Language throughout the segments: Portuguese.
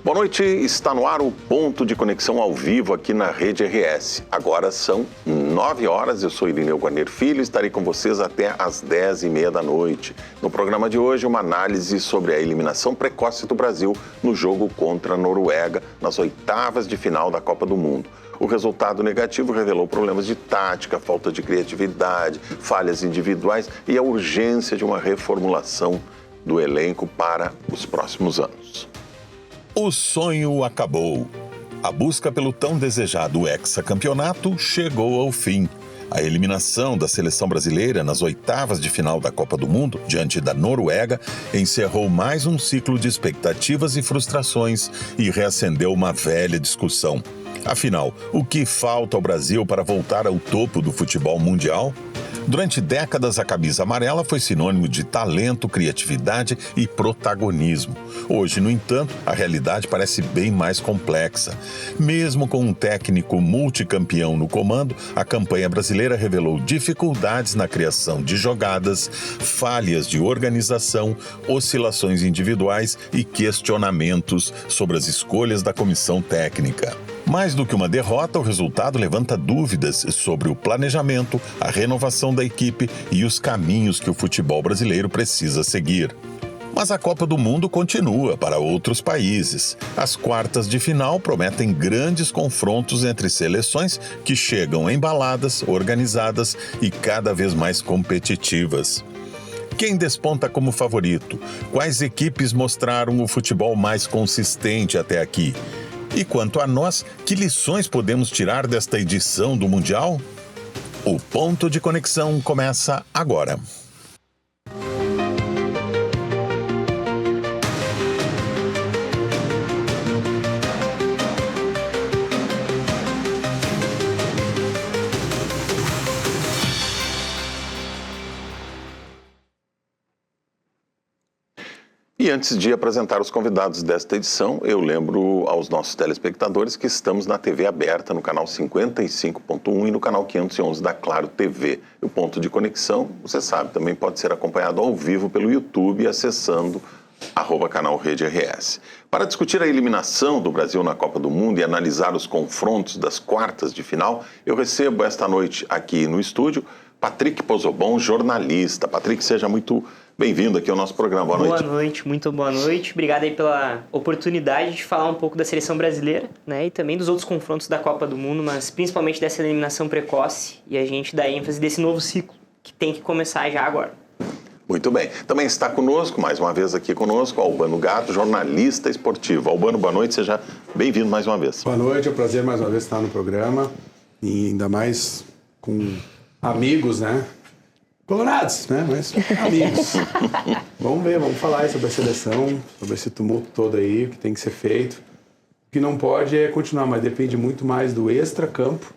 Boa noite, está no ar o Ponto de Conexão ao vivo aqui na Rede RS. Agora são 9 horas, eu sou Irineu Guarnier Filho e estarei com vocês até às 10h30 da noite. No programa de hoje, uma análise sobre a eliminação precoce do Brasil no jogo contra a Noruega, nas oitavas de final da Copa do Mundo. O resultado negativo revelou problemas de tática, falta de criatividade, falhas individuais e a urgência de uma reformulação do elenco para os próximos anos. O sonho acabou. A busca pelo tão desejado hexacampeonato chegou ao fim. A eliminação da seleção brasileira nas oitavas de final da Copa do Mundo, diante da Noruega, encerrou mais um ciclo de expectativas e frustrações e reacendeu uma velha discussão. Afinal, o que falta ao Brasil para voltar ao topo do futebol mundial? Durante décadas, a camisa amarela foi sinônimo de talento, criatividade e protagonismo. Hoje, no entanto, a realidade parece bem mais complexa. Mesmo com um técnico multicampeão no comando, a campanha brasileira revelou dificuldades na criação de jogadas, falhas de organização, oscilações individuais e questionamentos sobre as escolhas da comissão técnica. Mais do que uma derrota, o resultado levanta dúvidas sobre o planejamento, a renovação da equipe e os caminhos que o futebol brasileiro precisa seguir. Mas a Copa do Mundo continua para outros países. As quartas de final prometem grandes confrontos entre seleções que chegam embaladas, organizadas e cada vez mais competitivas. Quem desponta como favorito? Quais equipes mostraram o futebol mais consistente até aqui? E quanto a nós, que lições podemos tirar desta edição do Mundial? O Ponto de Conexão começa agora. E antes de apresentar os convidados desta edição, eu lembro aos nossos telespectadores que estamos na TV aberta, no canal 55.1 e no canal 511 da Claro TV. O Ponto de Conexão, você sabe, também pode ser acompanhado ao vivo pelo YouTube acessando @canal Rede RS. Para discutir a eliminação do Brasil na Copa do Mundo e analisar os confrontos das quartas de final, eu recebo esta noite aqui no estúdio Patrick Pozzobon, jornalista. Patrick, seja muito bem-vindo aqui ao nosso programa. Boa noite. Boa noite, muito boa noite. Obrigado aí pela oportunidade de falar um pouco da seleção brasileira, né, e também dos outros confrontos da Copa do Mundo, mas principalmente dessa eliminação precoce e a gente dá ênfase desse novo ciclo que tem que começar já agora. Muito bem. Também está conosco, mais uma vez aqui conosco, Albano Gatto, jornalista esportivo. Albano, boa noite, seja bem-vindo mais uma vez. Boa noite, é um prazer mais uma vez estar no programa e ainda mais com amigos, né? Colorados, né? Mas amigos. Vamos ver, vamos falar aí sobre a seleção, sobre esse tumulto todo aí, o que tem que ser feito. O que não pode é continuar, mas depende muito mais do extra-campo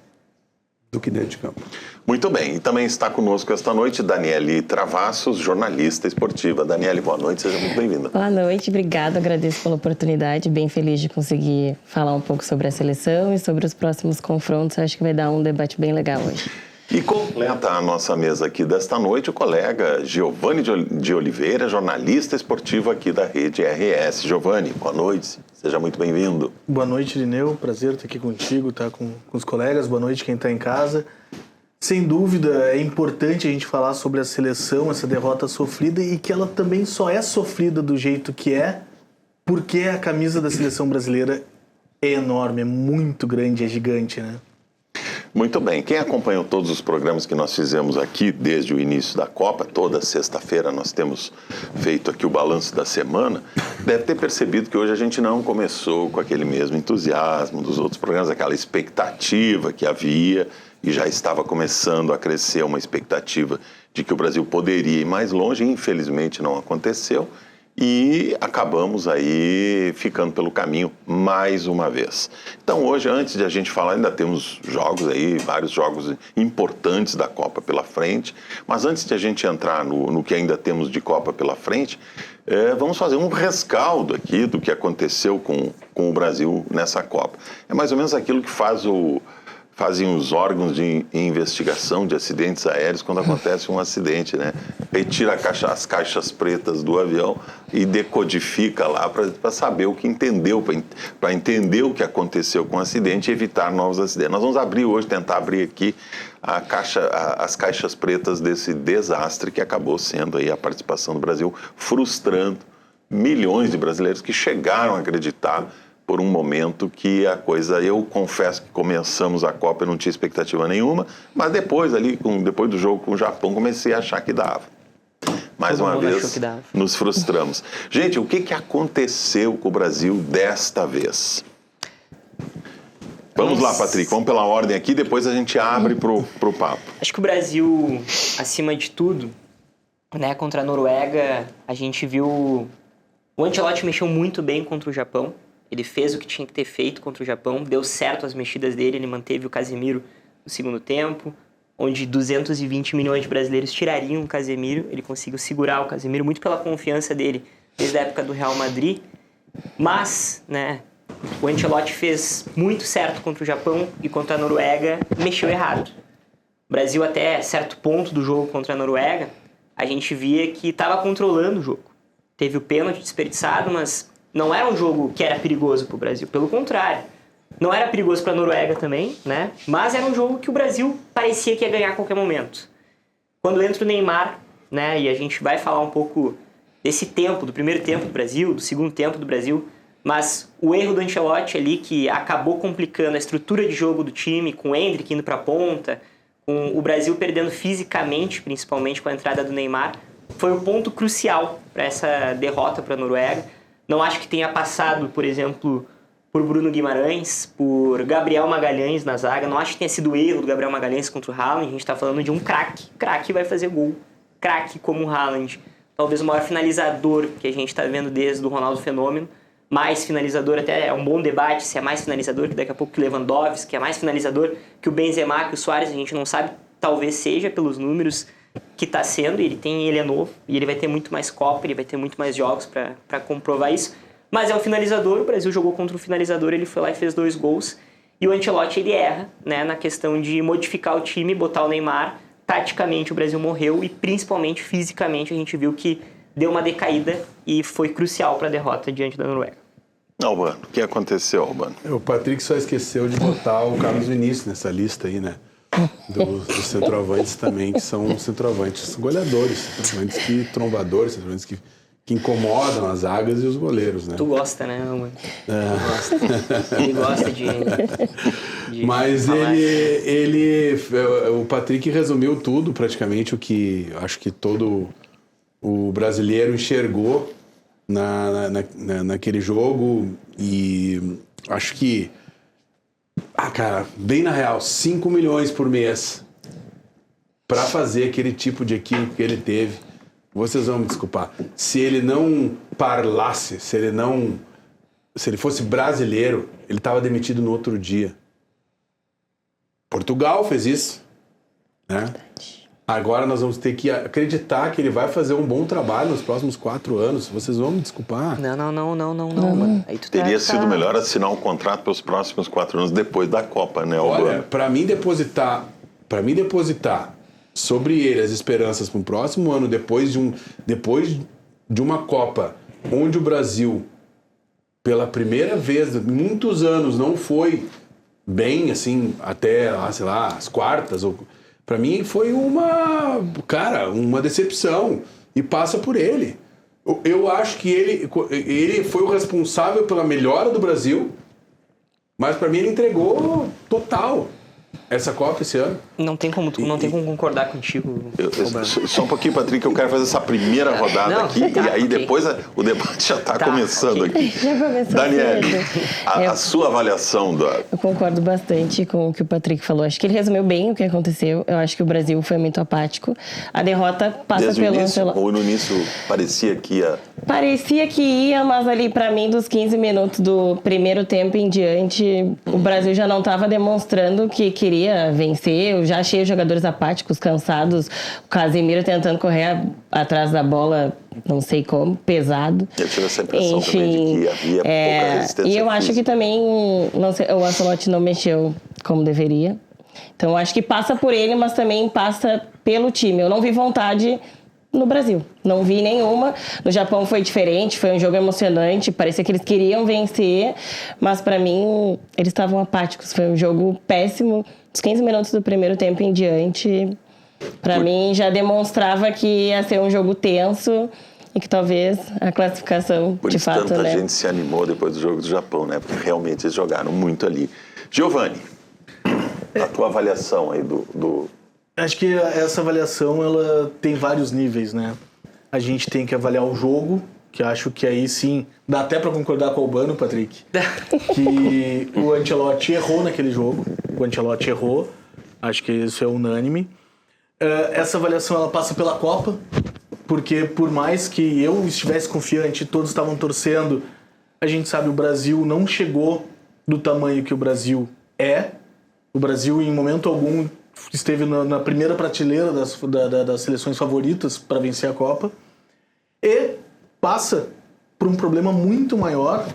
do que dentro de campo. Muito bem, e também está conosco esta noite Daniele Travassos, jornalista esportiva. Daniele, boa noite, seja muito bem-vinda. Boa noite, obrigada, agradeço pela oportunidade, bem feliz de conseguir falar um pouco sobre a seleção e sobre os próximos confrontos, acho que vai dar um debate bem legal hoje. E completa a nossa mesa aqui desta noite o colega Giovanni de Oliveira, jornalista esportivo aqui da Rede RS. Giovanni, boa noite, seja muito bem-vindo. Boa noite, Irineu, prazer estar aqui contigo, estar com os colegas, boa noite quem está em casa. Sem dúvida, é importante a gente falar sobre a seleção, essa derrota sofrida e que ela também só é sofrida do jeito que é porque a camisa da seleção brasileira é enorme, é muito grande, é gigante, né? Muito bem, quem acompanhou todos os programas que nós fizemos aqui desde o início da Copa, toda sexta-feira nós temos feito aqui o balanço da semana, deve ter percebido que hoje a gente não começou com aquele mesmo entusiasmo dos outros programas, aquela expectativa que havia e já estava começando a crescer uma expectativa de que o Brasil poderia ir mais longe, infelizmente não aconteceu. E acabamos aí ficando pelo caminho mais uma vez. Então hoje, antes de a gente falar, ainda temos jogos aí, vários jogos importantes da Copa pela frente. Mas antes de a gente entrar no que ainda temos de Copa pela frente, vamos fazer um rescaldo aqui do que aconteceu com o Brasil nessa Copa. É mais ou menos aquilo que faz fazem os órgãos de investigação de acidentes aéreos quando acontece um acidente, né? Retira as caixas pretas do avião e decodifica lá para saber o que entendeu, para entender o que aconteceu com o acidente e evitar novos acidentes. Nós vamos tentar abrir aqui as caixas pretas desse desastre que acabou sendo aí a participação do Brasil, frustrando milhões de brasileiros que chegaram a acreditar por um momento que a coisa... Eu confesso que começamos a Copa, eu não tinha expectativa nenhuma, mas depois do jogo com o Japão, comecei a achar que dava. Mais uma vez, nos frustramos. Gente, o que aconteceu com o Brasil desta vez? Vamos lá, Patrick, vamos pela ordem aqui, depois a gente abre pro papo. Acho que o Brasil, acima de tudo, né, contra a Noruega, a gente viu... O Ancelotti mexeu muito bem contra o Japão. Ele fez o que tinha que ter feito contra o Japão, deu certo as mexidas dele, ele manteve o Casemiro no segundo tempo, onde 220 milhões de brasileiros tirariam o Casemiro. Ele conseguiu segurar o Casemiro muito pela confiança dele desde a época do Real Madrid. Mas, né, o Ancelotti fez muito certo contra o Japão e contra a Noruega mexeu errado. O Brasil, até certo ponto do jogo contra a Noruega, a gente via que estava controlando o jogo. Teve o pênalti desperdiçado, mas não era um jogo que era perigoso para o Brasil. Pelo contrário, não era perigoso para a Noruega também, né? Mas era um jogo que o Brasil parecia que ia ganhar a qualquer momento. Quando entra o Neymar, né, e a gente vai falar um pouco desse tempo, do primeiro tempo do Brasil, do segundo tempo do Brasil, mas o erro do Ancelotti ali, que acabou complicando a estrutura de jogo do time, com o Endrick indo para a ponta, com o Brasil perdendo fisicamente, principalmente com a entrada do Neymar, foi o ponto crucial para essa derrota para a Noruega. Não acho que tenha passado, por exemplo, por Bruno Guimarães, por Gabriel Magalhães na zaga. Não acho que tenha sido o erro do Gabriel Magalhães contra o Haaland. A gente está falando de um craque. Craque vai fazer gol. Craque como o Haaland. Talvez o maior finalizador que a gente está vendo desde o Ronaldo Fenômeno. Mais finalizador, até é um bom debate se é mais finalizador que daqui a pouco que o Lewandowski, que é mais finalizador que o Benzema, que o Suárez, a gente não sabe. Talvez seja pelos números que está sendo, ele é novo e ele vai ter muito mais Copa, ele vai ter muito mais jogos para comprovar isso, mas é um finalizador. O Brasil jogou contra o finalizador, ele foi lá e fez 2 gols, e o Ancelotti ele erra, né, na questão de modificar o time, botar o Neymar. Taticamente o Brasil morreu e principalmente fisicamente a gente viu que deu uma decaída e foi crucial para a derrota diante da Noruega. Albano, o que aconteceu, Albano? O Patrick só esqueceu de botar o Carlos Vinícius nessa lista aí, né? Dos centroavantes também, que são centroavantes goleadores, centroavantes trombadores, centroavantes que incomodam as zagas e os goleiros, né? Tu gosta, né, mano? Ele gosta de Mas falar. o Patrick resumiu tudo, praticamente, o que acho que todo o brasileiro enxergou naquele jogo, e acho que cara, bem na real, 5 milhões por mês para fazer aquele tipo de equipe que ele teve. Vocês vão me desculpar. Se ele não parlasse, se ele fosse brasileiro, ele estava demitido no outro dia. Portugal fez isso, né? Agora nós vamos ter que acreditar que ele vai fazer um bom trabalho nos próximos 4 anos. Vocês vão me desculpar. Não, mano. Aí tu Teria sido melhor assinar um contrato pelos próximos 4 anos depois da Copa, né, Olha, Albano? para mim depositar sobre ele as esperanças para o próximo ano, depois de uma Copa onde o Brasil, pela primeira vez em muitos anos, não foi bem, assim, até, sei lá, as quartas, para mim foi uma decepção, e passa por ele. Eu acho que ele foi o responsável pela melhora do Brasil, mas para mim ele entregou total essa Copa esse ano. Não tem como concordar contigo. Só um pouquinho, Patrick, eu quero fazer essa primeira rodada aqui, e aí okay. Depois o debate já está começando okay. aqui. Já começou Daniele, cedo. a sua avaliação Eu concordo bastante com o que o Patrick falou. Acho que ele resumiu bem o que aconteceu. Eu acho que o Brasil foi muito apático. A derrota passa desde pelo... o início, ou no início parecia que ia... Parecia que ia, mas ali, pra mim, dos 15 minutos do primeiro tempo em diante, o Brasil já não estava demonstrando que queria vencer. Eu já achei os jogadores apáticos, cansados. O Casemiro tentando correr atrás da bola, não sei como, pesado. Eu tive essa impressão também de que havia pouca resistência E eu acho que também, não sei, o Ancelotti não mexeu como deveria. Então, acho que passa por ele, mas também passa pelo time. Eu não vi vontade no Brasil. Não vi nenhuma. No Japão foi diferente, foi um jogo emocionante, parecia que eles queriam vencer, mas para mim eles estavam apáticos. Foi um jogo péssimo. Os 15 minutos do primeiro tempo em diante, para mim já demonstrava que ia ser um jogo tenso e que talvez a classificação, Por de isso fato, tanta né? gente se animou depois do jogo do Japão, né? Porque realmente eles jogaram muito ali. Giovanni, a tua avaliação aí do... Acho que essa avaliação, ela tem vários níveis, né? A gente tem que avaliar o jogo, que acho que aí sim, dá até para concordar com o Albano, Patrick, que o Ancelotti errou naquele jogo. O Ancelotti errou, acho que isso é unânime. Essa avaliação, ela passa pela Copa, porque por mais que eu estivesse confiante, todos estavam torcendo, a gente sabe, o Brasil não chegou do tamanho que o Brasil é. O Brasil, em momento algum, esteve na primeira prateleira das seleções favoritas para vencer a Copa. E passa por um problema muito maior,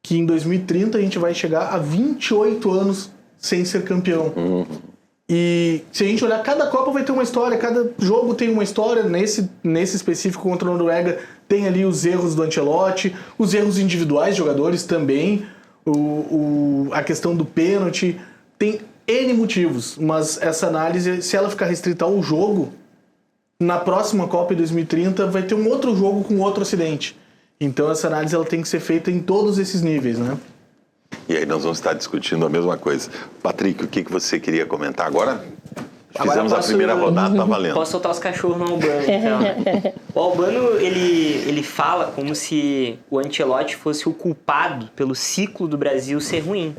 que em 2030 a gente vai chegar a 28 anos sem ser campeão. E se a gente olhar, cada Copa vai ter uma história, cada jogo tem uma história. Nesse específico contra a Noruega tem ali os erros do Ancelotti, os erros individuais de jogadores também, a questão do pênalti. Tem N motivos, mas essa análise, se ela ficar restrita ao jogo, na próxima Copa em 2030 vai ter um outro jogo com outro acidente. Então essa análise ela tem que ser feita em todos esses níveis, né? E aí nós vamos estar discutindo a mesma coisa. Patrick, o que você queria comentar agora? Fizemos a primeira rodada, tá valendo. Posso soltar os cachorros no Albano, então. O Albano, ele fala como se o Ancelotti fosse o culpado pelo ciclo do Brasil ser ruim.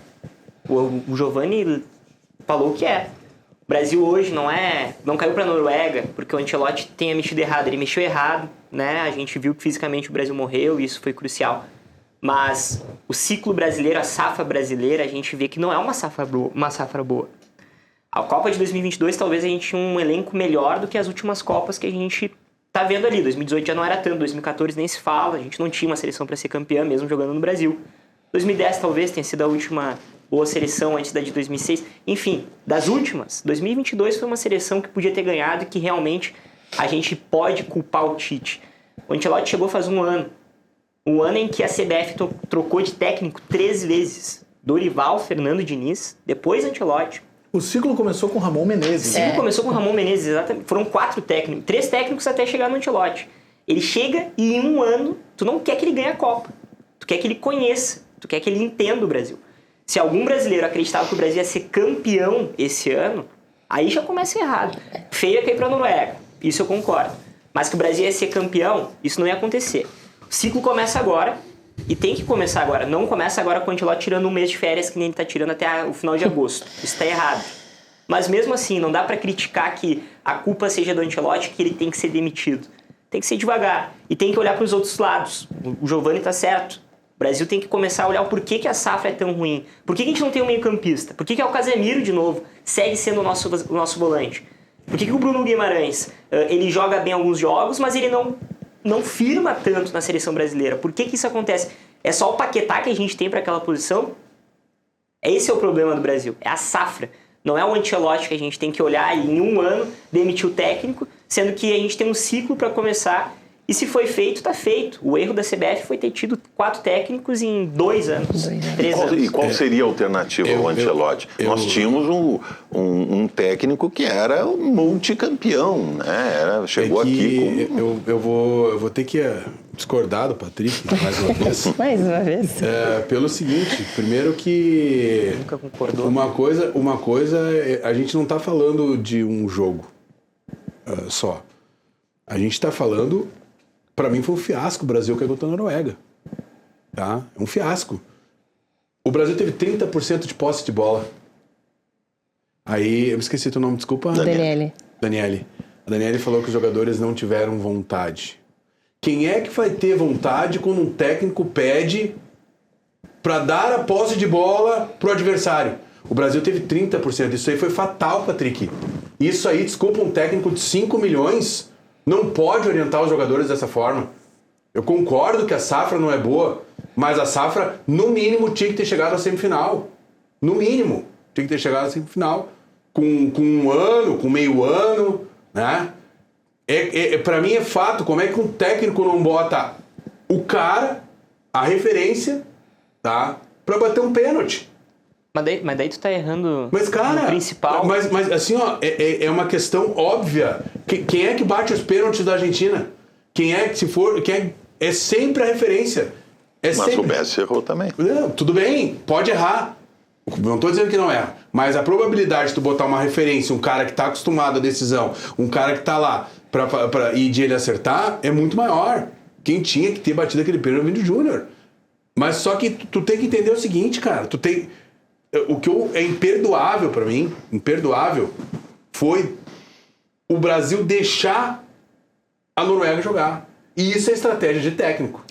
O Giovanni falou o que é. O Brasil hoje não caiu para a Noruega porque o Ancelotti tenha mexido errado. Ele mexeu errado, né? A gente viu que fisicamente o Brasil morreu e isso foi crucial. Mas o ciclo brasileiro, a safra brasileira, a gente vê que não é uma safra boa. A Copa de 2022 talvez a gente tinha um elenco melhor do que as últimas Copas que a gente tá vendo ali. 2018 já não era tanto, 2014 nem se fala, a gente não tinha uma seleção para ser campeã mesmo jogando no Brasil. 2010 talvez tenha sido a última boa seleção antes da de 2006. Enfim, das últimas, 2022 foi uma seleção que podia ter ganhado e que realmente a gente pode culpar o Tite. O Ancelotti chegou faz um ano em que a CBF trocou de técnico 3 vezes. Dorival, Fernando Diniz, depois Ancelotti. O ciclo começou com Ramon Menezes. O ciclo começou com Ramon Menezes, exatamente. Foram 4 técnicos, 3 técnicos até chegar no Ancelotti. Ele chega e em um ano, tu não quer que ele ganhe a Copa. Tu quer que ele conheça, tu quer que ele entenda o Brasil. Se algum brasileiro acreditava que o Brasil ia ser campeão esse ano, aí já começa errado. Feio é cair pra Noruega, isso eu concordo. Mas que o Brasil ia ser campeão, isso não ia acontecer. O ciclo começa agora, e tem que começar agora. Não começa agora com o Ancelotti tirando um mês de férias, que nem ele tá tirando até o final de agosto. Isso tá errado. Mas mesmo assim, não dá pra criticar que a culpa seja do Ancelotti, que ele tem que ser demitido. Tem que ser devagar. E tem que olhar pros outros lados. O Giovanni tá certo. O Brasil tem que começar a olhar o porquê que a safra é tão ruim. Por que a gente não tem um meio-campista? Por que o Casemiro, de novo, segue sendo o nosso volante? Por que o Bruno Guimarães, ele joga bem alguns jogos, mas ele não firma tanto na seleção brasileira? Por que isso acontece? É só o Paquetá que a gente tem para aquela posição? Esse é o problema do Brasil. É a safra. Não é o Ancelotti que a gente tem que olhar e em um ano demitir o técnico, sendo que a gente tem um ciclo para começar. E se foi feito, tá feito. O erro da CBF foi ter tido 4 técnicos em 2 anos, 3 anos. E qual seria a alternativa ao Ancelotti? Nós tínhamos um técnico que era um multicampeão, né? Chegou aqui com... Eu vou ter que discordar do Patrick mais uma vez. Mais uma vez. Pelo seguinte, primeiro que... Nunca concordou. Uma coisa, a gente não está falando de um jogo só. A gente está falando... Para mim foi um fiasco o Brasil que contra a Noruega. Tá? É um fiasco. O Brasil teve 30% de posse de bola. Aí, eu me esqueci teu nome, desculpa. Daniele. A Daniele falou que os jogadores não tiveram vontade. Quem é que vai ter vontade quando um técnico pede para dar a posse de bola pro adversário? O Brasil teve 30%. Isso aí foi fatal, Patrick. Isso aí, desculpa, um técnico de 5 milhões... não pode orientar os jogadores dessa forma. Eu concordo que a safra não é boa, mas a safra, no mínimo, tinha que ter chegado à semifinal. No mínimo, tinha que ter chegado à semifinal. com um ano, com meio ano, né? Pra mim é fato, como é que um técnico não bota o cara, a referência, tá? Pra bater um pênalti. Mas daí tu tá errando Mas, cara, no principal. Mas assim, ó, é uma questão óbvia. Quem é que bate os pênaltis da Argentina? Quem é que, se for... É sempre a referência. Mas sempre. o Messi errou também. Não, tudo bem, pode errar. Não estou dizendo que não erra. Mas a probabilidade de tu botar uma referência, um cara que está acostumado à decisão, um cara que está lá e de ele acertar, é muito maior. Quem tinha que ter batido aquele pênalti é o Vini Júnior. Mas só que tu tem que entender o seguinte, cara. O que é imperdoável para mim, foi o Brasil deixar a Noruega jogar. E isso é estratégia de técnico.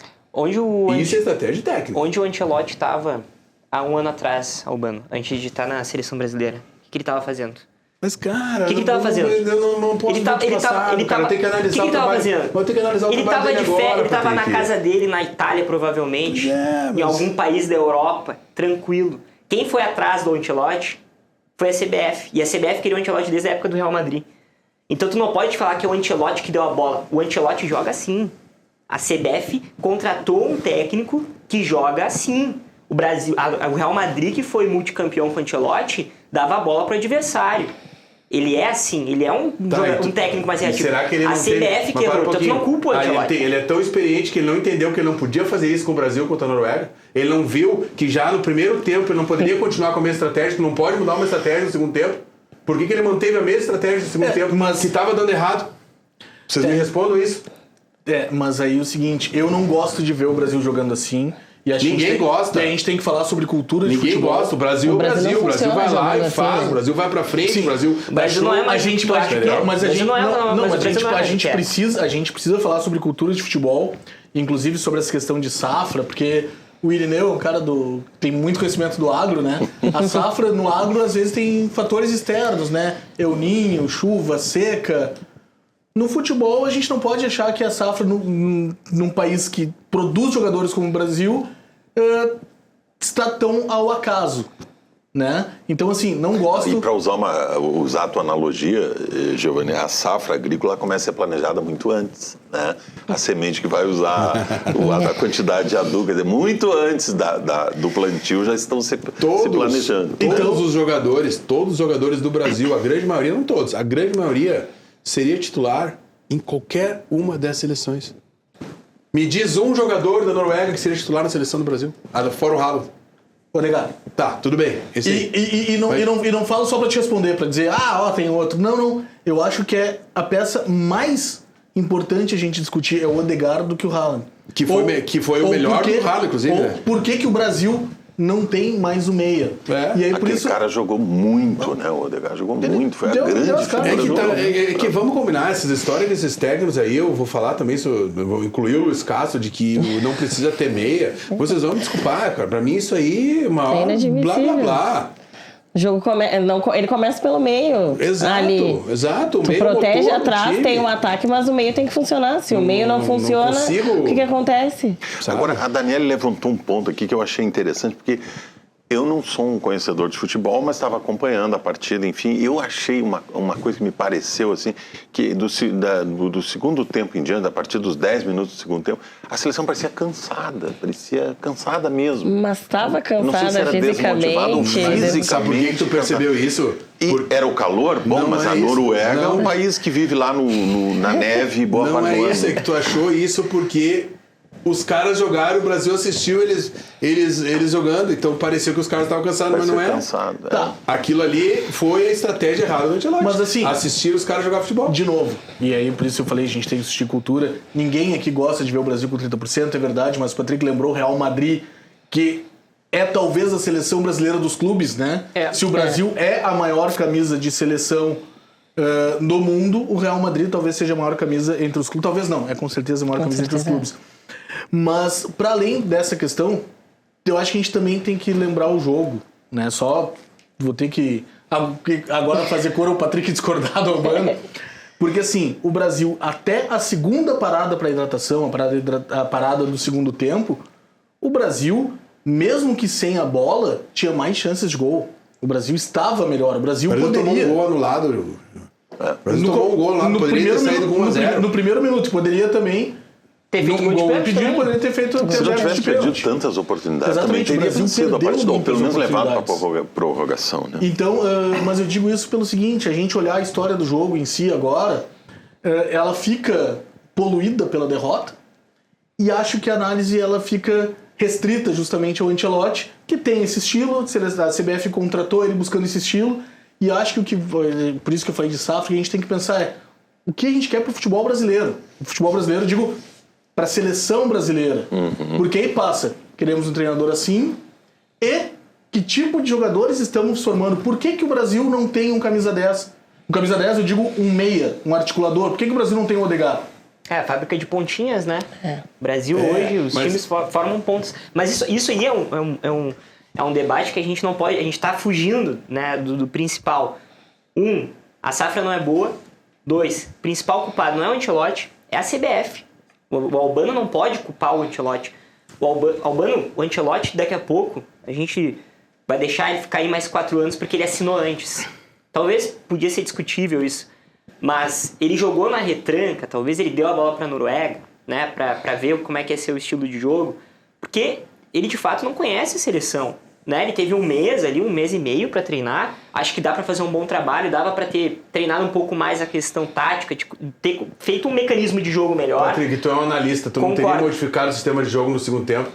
Isso é estratégia de técnico. Onde o Ancelotti estava há um ano atrás, Albano, antes de estar na seleção brasileira? O que ele estava fazendo? Mas, cara... O que ele estava fazendo? Eu não posso cara. Tem que analisar o que ele estava fazendo? Vou ter que analisar o trabalho dele agora. Ele estava na casa dele, na Itália, provavelmente. Em algum país da Europa, tranquilo. Quem foi atrás do Ancelotti foi a CBF. E a CBF queria o Ancelotti desde a época do Real Madrid. Então tu não pode falar que é o Ancelotti que deu a bola. O Ancelotti joga assim. A CBF contratou um técnico que joga assim. O Real Madrid, que foi multicampeão com o Ancelotti, dava a bola pro adversário. Ele é assim, ele é um técnico mais reativo. Será que ele não a CBF que errou, então tu não culpa o Ancelotti. Ele é tão experiente que ele não entendeu que ele não podia fazer isso com o Brasil contra a Noruega. Ele não viu que já no primeiro tempo ele não poderia continuar com a mesma estratégia, que não pode mudar uma estratégia no segundo tempo. Por que ele manteve a mesma estratégia no segundo tempo, mas que estava dando errado? Vocês me respondam isso. Mas aí é o seguinte, eu não gosto de ver o Brasil jogando assim. E Ninguém gosta. E a gente tem que falar sobre cultura de futebol. Ninguém gosta. O Brasil é o Brasil. O Brasil vai lá e faz. Assim. O Brasil vai pra frente. Sim. O Brasil... Brasil não é mais a gente precisa falar sobre cultura de futebol, inclusive sobre essa questão de safra, porque o Irineu é um cara tem muito conhecimento do agro, né? A safra no agro às vezes tem fatores externos, né? El Niño, chuva, seca. No futebol a gente não pode achar que a safra num país que produz jogadores como o Brasil está tão ao acaso. Né? Então, assim, não gosto... E para usar a tua analogia, Giovanni, a safra agrícola começa a ser planejada muito antes, né? A semente que vai usar, a quantidade de adubo, quer dizer, muito antes do plantio já estão se planejando. Todos os jogadores do Brasil, a grande maioria, não todos, a grande maioria seria titular em qualquer uma das seleções. Me diz um jogador da Noruega que seria titular na seleção do Brasil, fora o Haaland. Negado. Tá, tudo bem. E não falo só pra te responder, pra dizer, tem outro. Não. Eu acho que é a peça mais importante a gente discutir é o Odegaard do que o Haaland. Que foi o melhor do Haaland, inclusive. Por que o Brasil não tem mais o meia? E aí, por isso... cara jogou muito, né? O Odegaard jogou muito, foi a grande que vamos combinar essas histórias desses técnicos aí, eu vou falar também, vou incluir o Luiz Castro, de que não precisa ter meia. Vocês vão me desculpar, cara, pra mim isso aí é uma blá blá blá. O jogo ele começa pelo meio. Exato. Tu protege atrás, tem um ataque, mas o meio tem que funcionar. Se o meio não funciona, o que acontece? Agora, a Daniele levantou um ponto aqui que eu achei interessante, porque eu não sou um conhecedor de futebol, mas estava acompanhando a partida, enfim, eu achei uma coisa que me pareceu, assim, que do segundo tempo em diante, a partir dos 10 minutos do segundo tempo, a seleção parecia cansada mesmo. Mas estava cansada não sei se era fisicamente. Sabe por que tu percebeu isso? Era o calor? Bom, mas a Noruega é um país que vive lá na neve boa parte do ano. Não é isso, é que tu achou isso porque... Os caras jogaram, o Brasil assistiu eles jogando, então pareceu que os caras estavam cansados, mas não era. Tá. Aquilo ali foi a estratégia errada do Ancelotti. Mas assim, assistir os caras jogar futebol. De novo. E aí, por isso eu falei, a gente tem que assistir cultura. Ninguém aqui gosta de ver o Brasil com 30%, é verdade, mas o Patrick lembrou o Real Madrid, que é talvez a seleção brasileira dos clubes, né? Se o Brasil é a maior camisa de seleção no mundo, o Real Madrid talvez seja a maior camisa entre os clubes. Talvez não, é com certeza a maior camisa entre os clubes. Mas, para além dessa questão, eu acho que a gente também tem que lembrar o jogo, né? Só vou ter que agora fazer cor ao Patrick discordar do Albano. Porque, assim, o Brasil, até a segunda parada para hidratação, a parada do segundo tempo, o Brasil, mesmo que sem a bola, tinha mais chances de gol. O Brasil estava melhor. O Brasil tomou poderia... um gol anulado. O Brasil tomou um gol anulado, poderia ter saído com 1-0. No primeiro minuto, poderia também... Ter feito num gol de gol pênalti impedido, também. poderia ter feito... Se não tivesse perdido tantas oportunidades, também Exatamente, o teria Brasil vencido a perdeu partida, ou pelo menos muitas levado para oportunidades. a prorrogação. Né? Então, mas eu digo isso pelo seguinte, a gente olhar a história do jogo em si agora, ela fica poluída pela derrota, e acho que a análise ela fica restrita justamente ao Ancelotti, que tem esse estilo, a CBF contratou ele buscando esse estilo, e acho que por isso que eu falei de SAF, que a gente tem que pensar o que a gente quer pro futebol brasileiro. O futebol brasileiro, eu digo, para a seleção brasileira. Porque aí passa, queremos um treinador assim, e que tipo de jogadores estamos formando? Por que o Brasil não tem um camisa 10? Um camisa 10, eu digo um meia, um articulador. Por que o Brasil não tem um Odegaard? A fábrica de pontinhas, né? Brasil hoje, os times formam pontos. Mas isso aí é um debate que a gente não pode... A gente está fugindo, né, do principal. A safra não é boa. 2, o principal culpado não é o Ancelotti, é a CBF. O Albano não pode culpar o Ancelotti. O Ancelotti, daqui a pouco, a gente vai deixar ele ficar aí mais 4 anos porque ele assinou antes. Talvez podia ser discutível isso. Mas ele jogou na retranca, talvez ele deu a bola para a Noruega, né, para ver como é que ia ser o estilo de jogo, porque ele de fato não conhece a seleção, né? Ele teve um mês e meio para treinar. Acho que dá para fazer um bom trabalho, dava para ter treinado um pouco mais a questão tática, de ter feito um mecanismo de jogo melhor. Patrick, tu é um analista, tu não teria modificado o sistema de jogo no segundo tempo?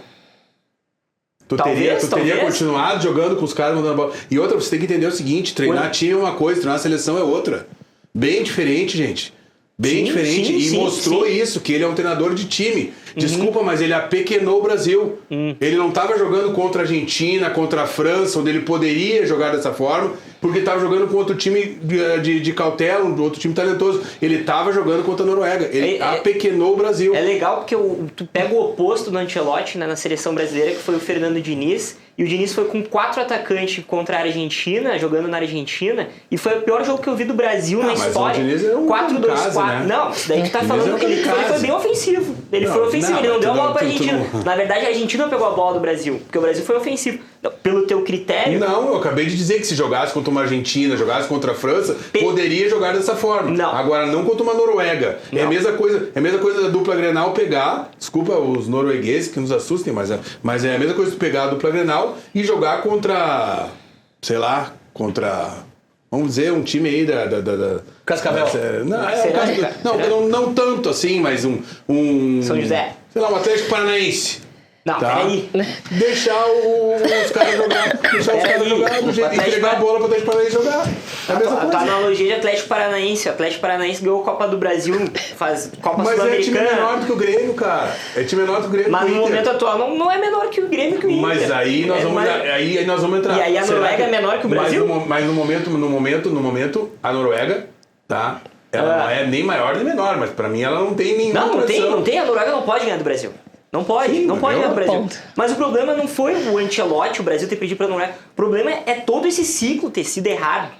Tu teria continuado jogando com os caras mandando bola. E outra, você tem que entender o seguinte, treinar time é uma coisa, treinar a seleção é outra. Bem diferente, gente. Bem diferente. E mostrou isso, que ele é um treinador de time. Desculpa, mas ele apequenou o Brasil. Ele não estava jogando contra a Argentina, contra a França, onde ele poderia jogar dessa forma, porque estava jogando com outro time de cautela, outro time talentoso. Ele estava jogando contra a Noruega. Ele apequenou o Brasil. É legal porque tu pega o oposto do Ancelotti, né, na seleção brasileira, que foi o Fernando Diniz. E o Diniz foi com 4 atacantes contra a Argentina, jogando na Argentina, e foi o pior jogo que eu vi do Brasil na história. Mas o Diniz é um 4-2-4. né? Não, isso daí tu tá falando que ele foi bem ofensivo. Ele foi ofensivo, ele não deu a bola pra Argentina. Na verdade, a Argentina pegou a bola do Brasil, porque o Brasil foi ofensivo. Pelo teu critério... Não, eu acabei de dizer que se jogasse contra uma Argentina, jogasse contra a França, poderia jogar dessa forma. Não. Agora, não contra uma Noruega. Não. É a mesma coisa da dupla Grenal pegar, desculpa os noruegueses que nos assustem, mas é a mesma coisa de pegar a dupla Grenal e jogar contra, sei lá, vamos dizer, um time aí da Cascavel. Não tanto assim, mas um São José. Sei lá, um Atlético Paranaense. Não, peraí. Deixar os caras jogar. Do jeito, entregar a bola para o Atlético Paranaense jogar. É a mesma coisa. A analogia de Atlético Paranaense. O Atlético Paranaense ganhou a Copa do Brasil, faz Copa Sul-Americana. Mas é time menor do que o Grêmio, cara. É time menor do que o Grêmio. Mas no momento atual não é menor que o Grêmio e que o Inter. Mas aí nós vamos entrar. E aí a Noruega é menor que o Brasil? Mas no momento, a Noruega, tá? Ela não é nem maior nem menor, mas pra mim ela não tem nenhuma Não tem. A Noruega não pode ganhar do Brasil. Não pode ganhar do Brasil. Ponto. Mas o problema não foi o Ancelotti, o Brasil ter perdido pra Noruega. O problema é todo esse ciclo ter sido errado.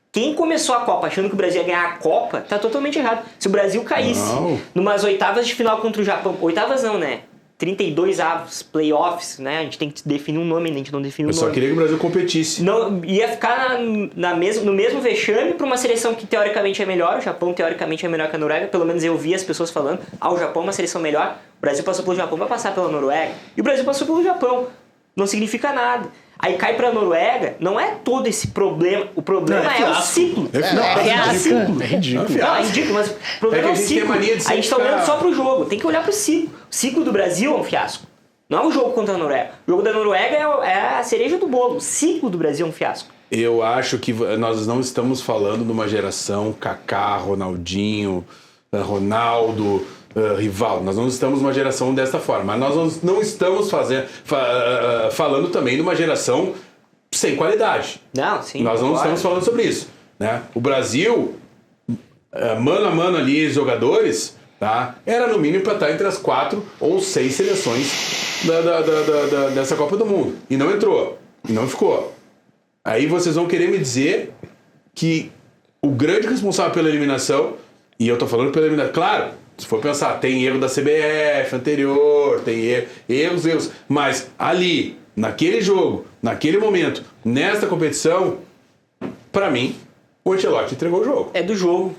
Quem começou a Copa achando que o Brasil ia ganhar a Copa, tá totalmente errado. Se o Brasil caísse numas oitavas de final contra o Japão... Oitavas não, né? 32 avos, playoffs, né? A gente tem que definir um nome, a gente não define um nome. Eu só queria que o Brasil competisse. Não, ia ficar no mesmo vexame para uma seleção que teoricamente é melhor. O Japão teoricamente é melhor que a Noruega. Pelo menos eu vi as pessoas falando, o Japão é uma seleção melhor. O Brasil passou pelo Japão para passar pela Noruega. E o Brasil passou pelo Japão. Não significa nada. Aí cai pra Noruega, não é todo esse problema. O problema é o ciclo. É ridículo. Não, é ridículo, mas o problema é o ciclo. A gente tá olhando só pro jogo, tem que olhar pro ciclo. O ciclo do Brasil é um fiasco. Não é o jogo contra a Noruega. O jogo da Noruega é a cereja do bolo. O ciclo do Brasil é um fiasco. Eu acho que nós não estamos falando de uma geração Kaká, Ronaldinho, Ronaldo, rival. Nós não estamos numa geração dessa forma. Mas nós não estamos falando também de uma geração sem qualidade. Não, sim. Nós não estamos falando sobre isso. Né? O Brasil, mano a mano ali, jogadores, tá? Era no mínimo para estar entre as 4 ou 6 seleções dessa Copa do Mundo. E não entrou. E não ficou. Aí vocês vão querer me dizer que o grande responsável pela eliminação, e eu tô falando pela eliminação, claro, se for pensar, tem erro da CBF anterior, tem erros, mas ali, naquele jogo, naquele momento, nesta competição, pra mim, o Ancelotti entregou o jogo. É do jogo.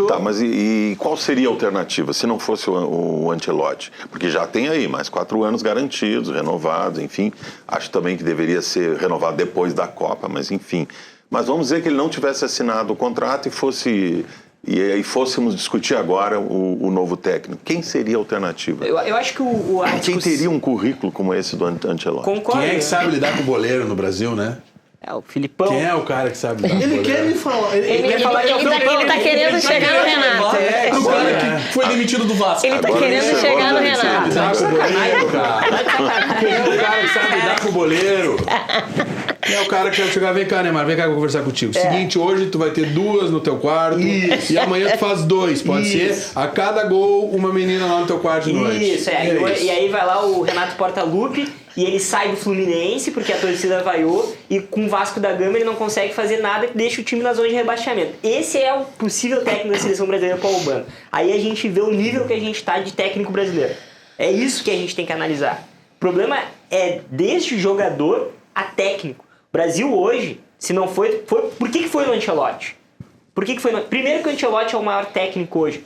Tá, mas e qual seria a alternativa se não fosse o Ancelotti? Porque já tem aí mais 4 anos garantidos, renovados, enfim. Acho também que deveria ser renovado depois da Copa, mas enfim. Mas vamos dizer que ele não tivesse assinado o contrato e aí fôssemos discutir agora o novo técnico. Quem seria a alternativa? Eu acho que Quem teria um currículo como esse do Ancelotti? Concordo. Quem é que sabe lidar com o goleiro no Brasil, né? É o Filipão. Quem é o cara que sabe lidar com o Ele goleiro? quer me falar. Ele quer falar que é o Filipão. Ele tá querendo chegar no Renato. O cara que foi demitido do Vasco. Ele tá Agora querendo ele chegar no chegou, Renato. Lidar com o goleiro, cara. Quem é o cara que sabe lidar com o goleiro? Quem é o cara que vai chegar, vem cá, Neymar, vem cá que eu vou conversar contigo. Seguinte, hoje tu vai ter 2 no teu quarto e amanhã tu faz 2, pode ser? A cada gol, uma menina lá no teu quarto de noite. Isso, E aí vai lá o Renato Portaluppi e ele sai do Fluminense porque a torcida vaiou e com o Vasco da Gama ele não consegue fazer nada e deixa o time na zona de rebaixamento. Esse é o possível técnico da seleção brasileira para o Albano. Aí a gente vê o nível que a gente tá de técnico brasileiro. É isso que a gente tem que analisar. O problema é desde o jogador a técnico. O Brasil hoje, se não foi por que foi o Ancelotti? Primeiro que o Ancelotti é o maior técnico hoje.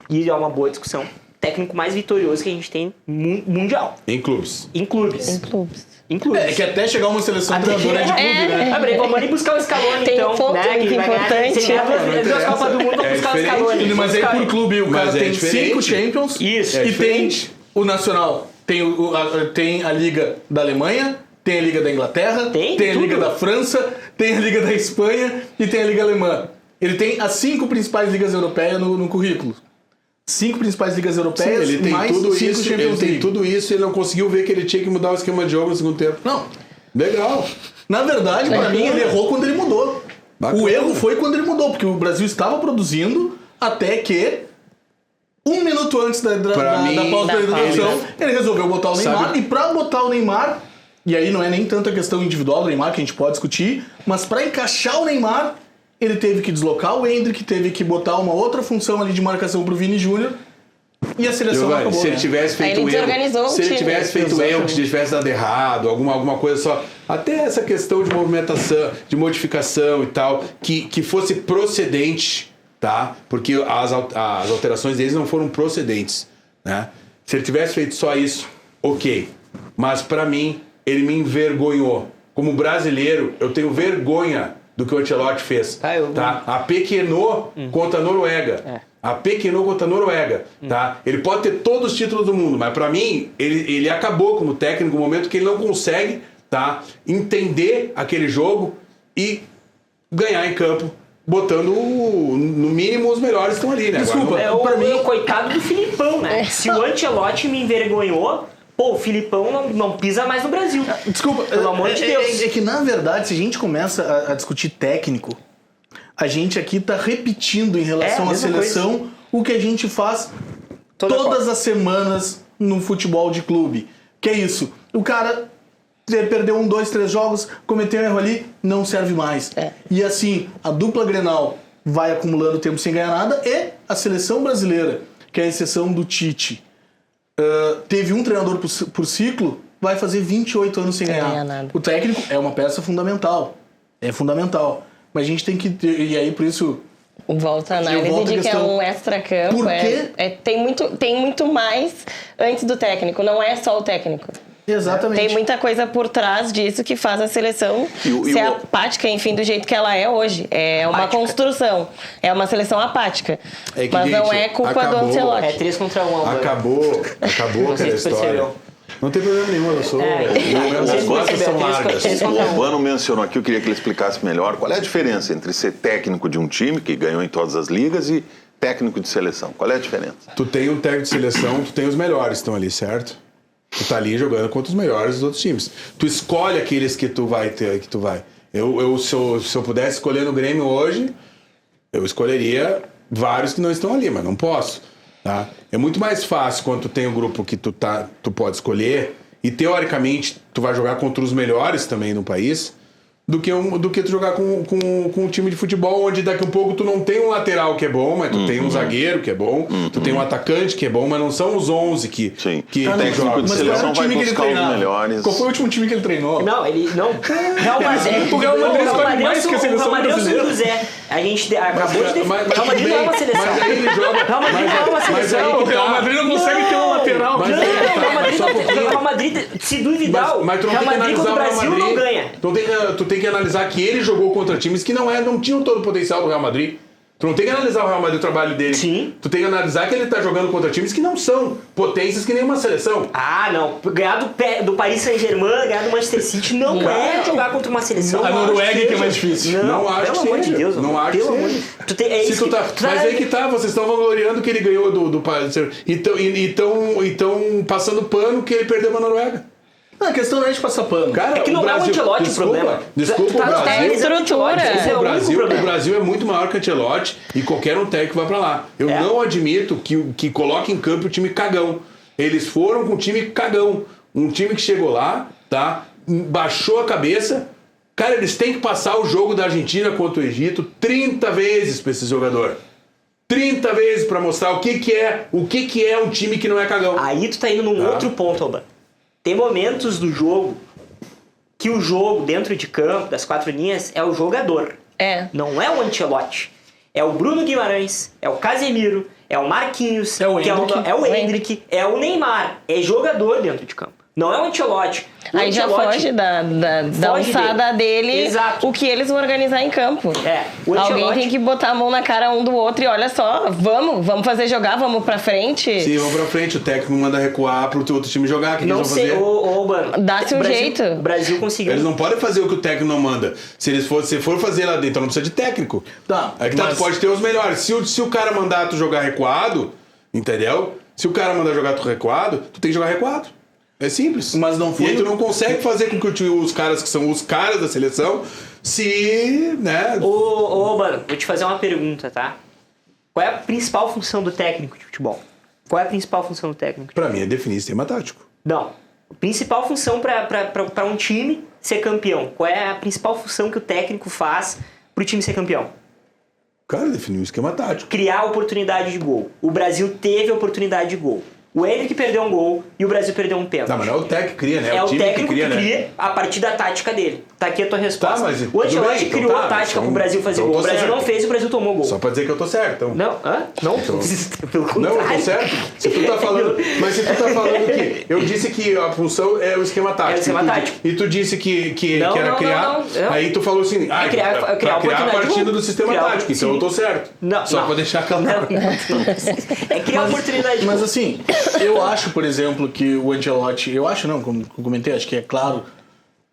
E é uma boa discussão. Técnico mais vitorioso que a gente tem mundial. Em clubes. Em clubes. Em clubes. É que até chegar uma seleção treinadora é de clube, né? Vamos ali buscar o Scaloni, Tem então. um ponto né, que muito vai ganhar. importante. Se tiver duas Copas do Mundo, vamos buscar o Scaloni. Mas aí por clube o cara Mas é tem diferente. 5 Champions Isso. e tem o Nacional. Tem a Liga da Alemanha, tem a Liga da Inglaterra, Tem a tudo. Liga da França, tem a Liga da Espanha e tem a Liga Alemã. Ele tem as 5 principais ligas europeias no currículo. 5 principais ligas europeias, Ele tem mais tudo 5 isso, Champions ele tem League. tudo isso e ele não conseguiu ver que ele tinha que mudar o esquema de jogo no segundo tempo. Não, Legal. na verdade, pra mim, ele errou quando ele mudou. Bacana. O erro foi quando ele mudou, porque o Brasil estava produzindo até que 1 minuto antes da mim, pausa da da introdução, ele resolveu botar o Neymar. Sabe- E pra botar o Neymar, e aí não é nem tanto a questão individual do Neymar que a gente pode discutir, mas pra encaixar o Neymar, ele teve que deslocar o Endrick, teve que botar uma outra função ali de marcação pro Vini Júnior. E a seleção Giovanni, acabou. se ele né? tivesse feito Aí ele desorganizou o se ele time. tivesse feito erro, Exatamente. que tivesse dado errado, alguma coisa só, até essa questão de movimentação, de modificação e tal, que fosse procedente, tá? Porque as alterações deles não foram procedentes, né? Se ele tivesse feito só isso, ok. Mas pra mim, ele me envergonhou. Como brasileiro, eu tenho vergonha do que o Ancelotti fez. Tá? Apequenou contra a Noruega. Apequenou contra a Noruega. Tá? Ele pode ter todos os títulos do mundo, mas pra mim, ele acabou como técnico no momento que ele não consegue, tá, entender aquele jogo e ganhar em campo, botando no mínimo os melhores que estão ali, né? Desculpa, Agora, É o coitado do Filipão, né? Se o Ancelotti me envergonhou, o Filipão não pisa mais no Brasil. Desculpa, Pelo amor de Deus. É que na verdade, se a gente começa a discutir técnico, a gente aqui tá repetindo em relação É, a à mesma seleção o que a gente faz todas as semanas no futebol de clube. Que é isso, o cara perdeu 1, 2, 3 jogos, cometeu um erro ali, não serve mais. E assim, a dupla Grenal vai acumulando tempo sem ganhar nada e a seleção brasileira, que é a exceção do Tite, teve um treinador por ciclo, vai fazer 28 anos sem ganhar. nada. O técnico é uma peça fundamental. É fundamental. Mas a gente tem que ter, e aí por isso... Volta a análise volto à de que é questão. um extra-campo. Por quê? Tem muito mais antes do técnico, não é só o técnico. Exatamente. Tem muita coisa por trás disso que faz a seleção ser apática, enfim, do jeito que ela é hoje. É uma construção. É uma seleção apática. É que, mas não gente, é culpa acabou. do Ancelotti. É 3 contra 1, Albano. acabou Não sei aquela se história. percebeu. Não tem problema nenhum, eu sou... Vocês As costas perceberam, são 3 largas. três O contra 1. Albano mencionou aqui, eu queria que ele explicasse melhor qual é a diferença entre ser técnico de um time que ganhou em todas as ligas e técnico de seleção. Qual é a diferença? Tu tem um técnico de seleção, tu tem os melhores que estão ali, certo? Tu tá ali jogando contra os melhores dos outros times. Tu escolhe aqueles que tu vai ter, que tu vai. Se eu pudesse escolher no Grêmio hoje, eu escolheria vários que não estão ali, mas não posso. Tá? É muito mais fácil quando tu tem um grupo que tu pode escolher e teoricamente tu vai jogar contra os melhores também no país, do que tu jogar com um time de futebol onde daqui a um pouco tu não tem um lateral que é bom, mas tu tem um zagueiro que é bom, tu tem um atacante que é bom, mas não são os 11 que Sim. que O técnico de mas seleção vai buscar os melhores. Qual foi o último time que ele treinou? Não, ele não. Real Madrid. O Real Madrid escolhe mais que a seleção brasileira. José. A gente acabou de mas Real Madrid não é uma seleção. Mas aí ele joga. Real Madrid não é uma seleção. aí O Real Madrid não consegue ter um lateral. Mas Não, aí que o Real Madrid só um não tem. O pouquinho. Real Madrid, se duvidar, o Mas tu não Real tem que Madrid analisar contra o o Real Brasil Madrid. não ganha. Tu tem que analisar que ele jogou contra times que não tinham todo o potencial do Real Madrid. Tu não tem que analisar o Real Madrid, o trabalho dele. Sim. Tu tem que analisar que ele tá jogando contra times que não são potências que nem uma seleção. Ah, não. Ganhar do Paris Saint-Germain, ganhar do Manchester City não é jogar contra uma seleção. A Noruega que é mais difícil. Não acho pelo que amor de seja. Deus. Não acho pelo que amor seja. de Deus. Tu tem, é Se isso tu tá, mas aí que tá, vocês estão vangloriando que ele ganhou do Paris. E estão passando pano que ele perdeu pra Noruega. Não, a questão não é de passar pano. Cara, É que não é o Ancelotti o problema. Desculpa, Tu tá- o Brasil. É estrutura. Esse é o único O problema. Brasil é muito maior que o Ancelotti e qualquer um técnico vai pra lá. Eu É. não admito que coloque em campo o time cagão. Eles foram com o time cagão. Um time que chegou lá, tá? Baixou a cabeça. Cara, eles têm que passar o jogo da Argentina contra o Egito 30 vezes pra esse jogador. 30 vezes pra mostrar o que é um time que não é cagão. Aí tu tá indo num outro ponto, Alban. Tem momentos do jogo que o jogo dentro de campo, das 4 linhas, é o jogador. É. Não é o Ancelotti. É o Bruno Guimarães, é o Casemiro, é o Marquinhos, É o que Endrick. é o Endrick, é o Neymar. É jogador dentro de campo. Não é o Ancelotti. O Aí já Ancelotti- foge da Foge alçada dele, Exato. o que eles vão organizar em campo. É, o Alguém Ancelotti- tem que botar a mão na cara um do outro e olha só, vamos fazer jogar, vamos pra frente. Sim, vamos pra frente. O técnico manda recuar pro outro time jogar. Que Não eles vão sei, fazer. Mano. Dá-se um o Brasil- jeito. O Brasil conseguiu. Eles não podem fazer o que o técnico não manda. Se for fazer lá dentro, então não precisa de técnico. Tá, É que tá, mas- tu pode ter os melhores. Se o cara mandar tu jogar recuado, entendeu? Se o cara mandar jogar tu recuado, tu tem que jogar recuado. É simples. Mas não foi E aí tu o- não consegue fazer com que os caras que são os caras da seleção se, né? Ô, mano, vou te fazer uma pergunta, tá? Qual é a principal função do técnico de futebol? Qual é a principal função do técnico? Pra mim é definir sistema tático. Não. A principal função pra um time ser campeão. Qual é a principal função que o técnico faz pro time ser campeão? Cara, definir o esquema tático. Criar oportunidade de gol. O Brasil teve oportunidade de gol. O Endrick perdeu um gol e o Brasil perdeu um pênalti. Tá, mas não é o técnico que cria, né? É o time técnico que né? cria a partir da tática dele. Tá aqui a tua resposta. Tá, mas o tudo Ancelotti bem, então criou tá, a tática então- pro Brasil fazer então gol. O tô Brasil certo. não fez e o Brasil tomou gol. Só pra dizer que eu tô certo, então. Não, não. Pelo contrário. Não, eu tô certo. Se tu tá falando. Mas se tu tá falando que. Eu disse que a função é o esquema tático. É o esquema E tu- tático. E tu disse que Não, era não, criar. não. Aí tu falou assim. Ah, criar pra criar oportunidade a partir de gol. do sistema Criar- tático. Então sim. eu tô certo. Não, Só não. pra deixar claro. É criar oportunidade de Mas gol. assim, eu acho, por exemplo, que o Ancelotti... Eu acho não, como eu comentei, acho que é claro.